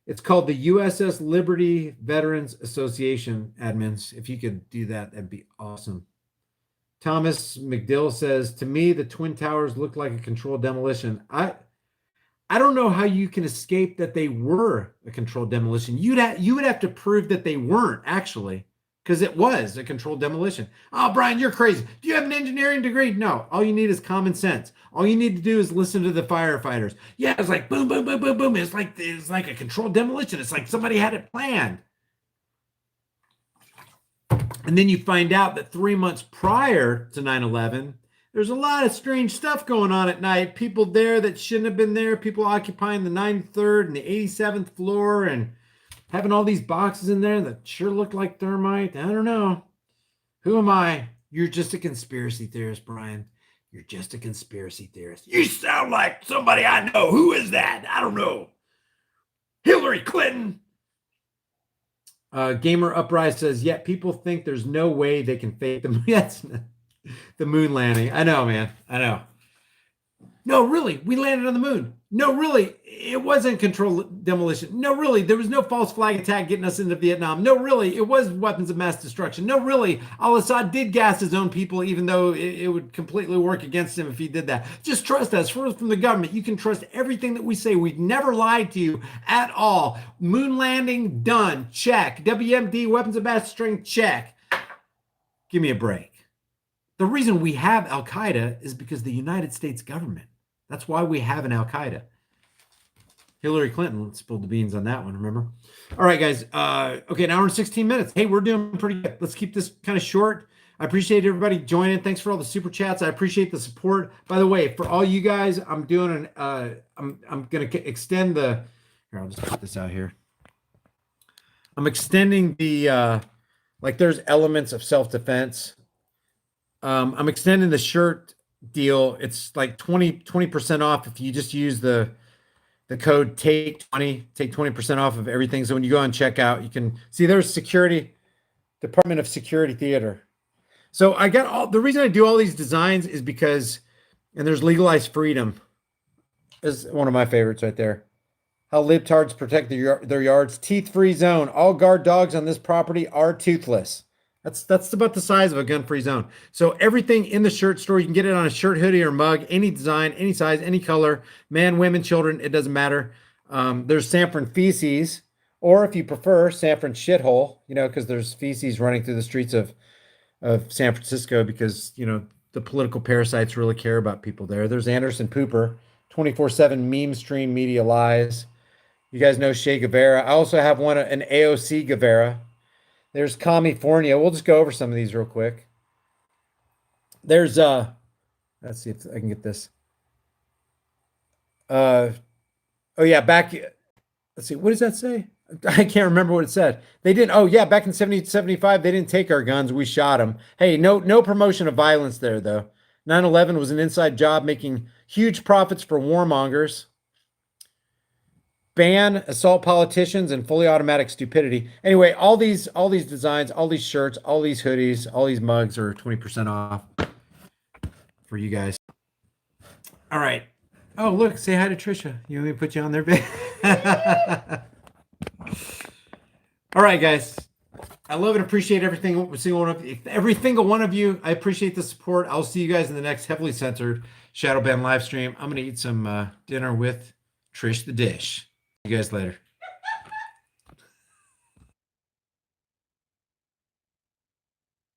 It's called the USS Liberty Veterans Association admins. If you could do that, that'd be awesome. Thomas McDill says, to me, the Twin Towers look like a controlled demolition. I don't know how you can escape that they were a controlled demolition. You would have to prove that they weren't, actually, because it was a controlled demolition. Oh, Brian, you're crazy. Do you have an engineering degree? No. All you need is common sense. All you need to do is listen to the firefighters. Yeah, it's like boom, boom, boom, boom, boom. It's like a controlled demolition. It's like somebody had it planned. And then you find out that 3 months prior to 9/11, there's a lot of strange stuff going on at night. People there that shouldn't have been there. People occupying the 93rd and the 87th floor and having all these boxes in there that sure look like thermite. I don't know. Who am I? You're just a conspiracy theorist, Brian. You're just a conspiracy theorist. You sound like somebody I know. Who is that? I don't know. Hillary Clinton. Gamer Uprise says, yeah, people think there's no way they can fake the moon. That's the moon landing. I know, man. I know. No, really, we landed on the moon. No, really, it wasn't controlled demolition. No, really, there was no false flag attack getting us into Vietnam. No, really, it was weapons of mass destruction. No, really, al-Assad did gas his own people, even though it would completely work against him if he did that. Just trust us. From the government, you can trust everything that we say. We've never lied to you at all. Moon landing, done. Check. WMD, weapons of mass destruction, check. Give me a break. The reason we have Al-Qaeda is because the United States government. That's why we have an Al-Qaeda. Hillary Clinton spilled the beans on that one, remember? All right, guys. Okay, an hour and 16 minutes. Hey, we're doing pretty good. Let's keep this kind of short. I appreciate everybody joining. Thanks for all the super chats. I appreciate the support. By the way, for all you guys, I'm doing I'm going to extend the, here, I'll just put this out here. I'm extending the, like there's elements of self-defense. I'm extending the shirt deal. It's like 20% off if you just use the code take 20% off of everything. So when you go on checkout, you can see there's security, Department of Security Theater. So I got all the reason I do all these designs is because, and there's legalized freedom is one of my favorites right there. How libtards protect their yards. Teeth-free zone. All guard dogs on this property are toothless. That's about the size of a gun-free zone. So everything in the shirt store, you can get it on a shirt, hoodie, or mug, any design, any size, any color, man, women, children, it doesn't matter. There's Sanford feces, or if you prefer, Sanford shithole, because there's feces running through the streets of San Francisco because, the political parasites really care about people there. There's Anderson Pooper, 24/7 meme stream media lies. You guys know Che Guevara. I also have an AOC Guevara. There's California. We'll just go over some of these real quick. There's let's see if I can get this. Oh yeah, let's see, what does that say? I can't remember what it said. They didn't, oh yeah, back in 75, they didn't take our guns, we shot them. Hey, no promotion of violence there though. 9/11 was an inside job making huge profits for warmongers. Ban assault politicians and fully automatic stupidity. Anyway, all these designs, all these shirts, all these hoodies, all these mugs are 20% off for you guys. All right. Oh, look, say hi to Trisha. You want me to put you on there, babe? All right, guys. I love and appreciate every single one of you. I appreciate the support. I'll see you guys in the next heavily censored Shadow Band live stream. I'm going to eat some dinner with Trish the Dish. See you guys later.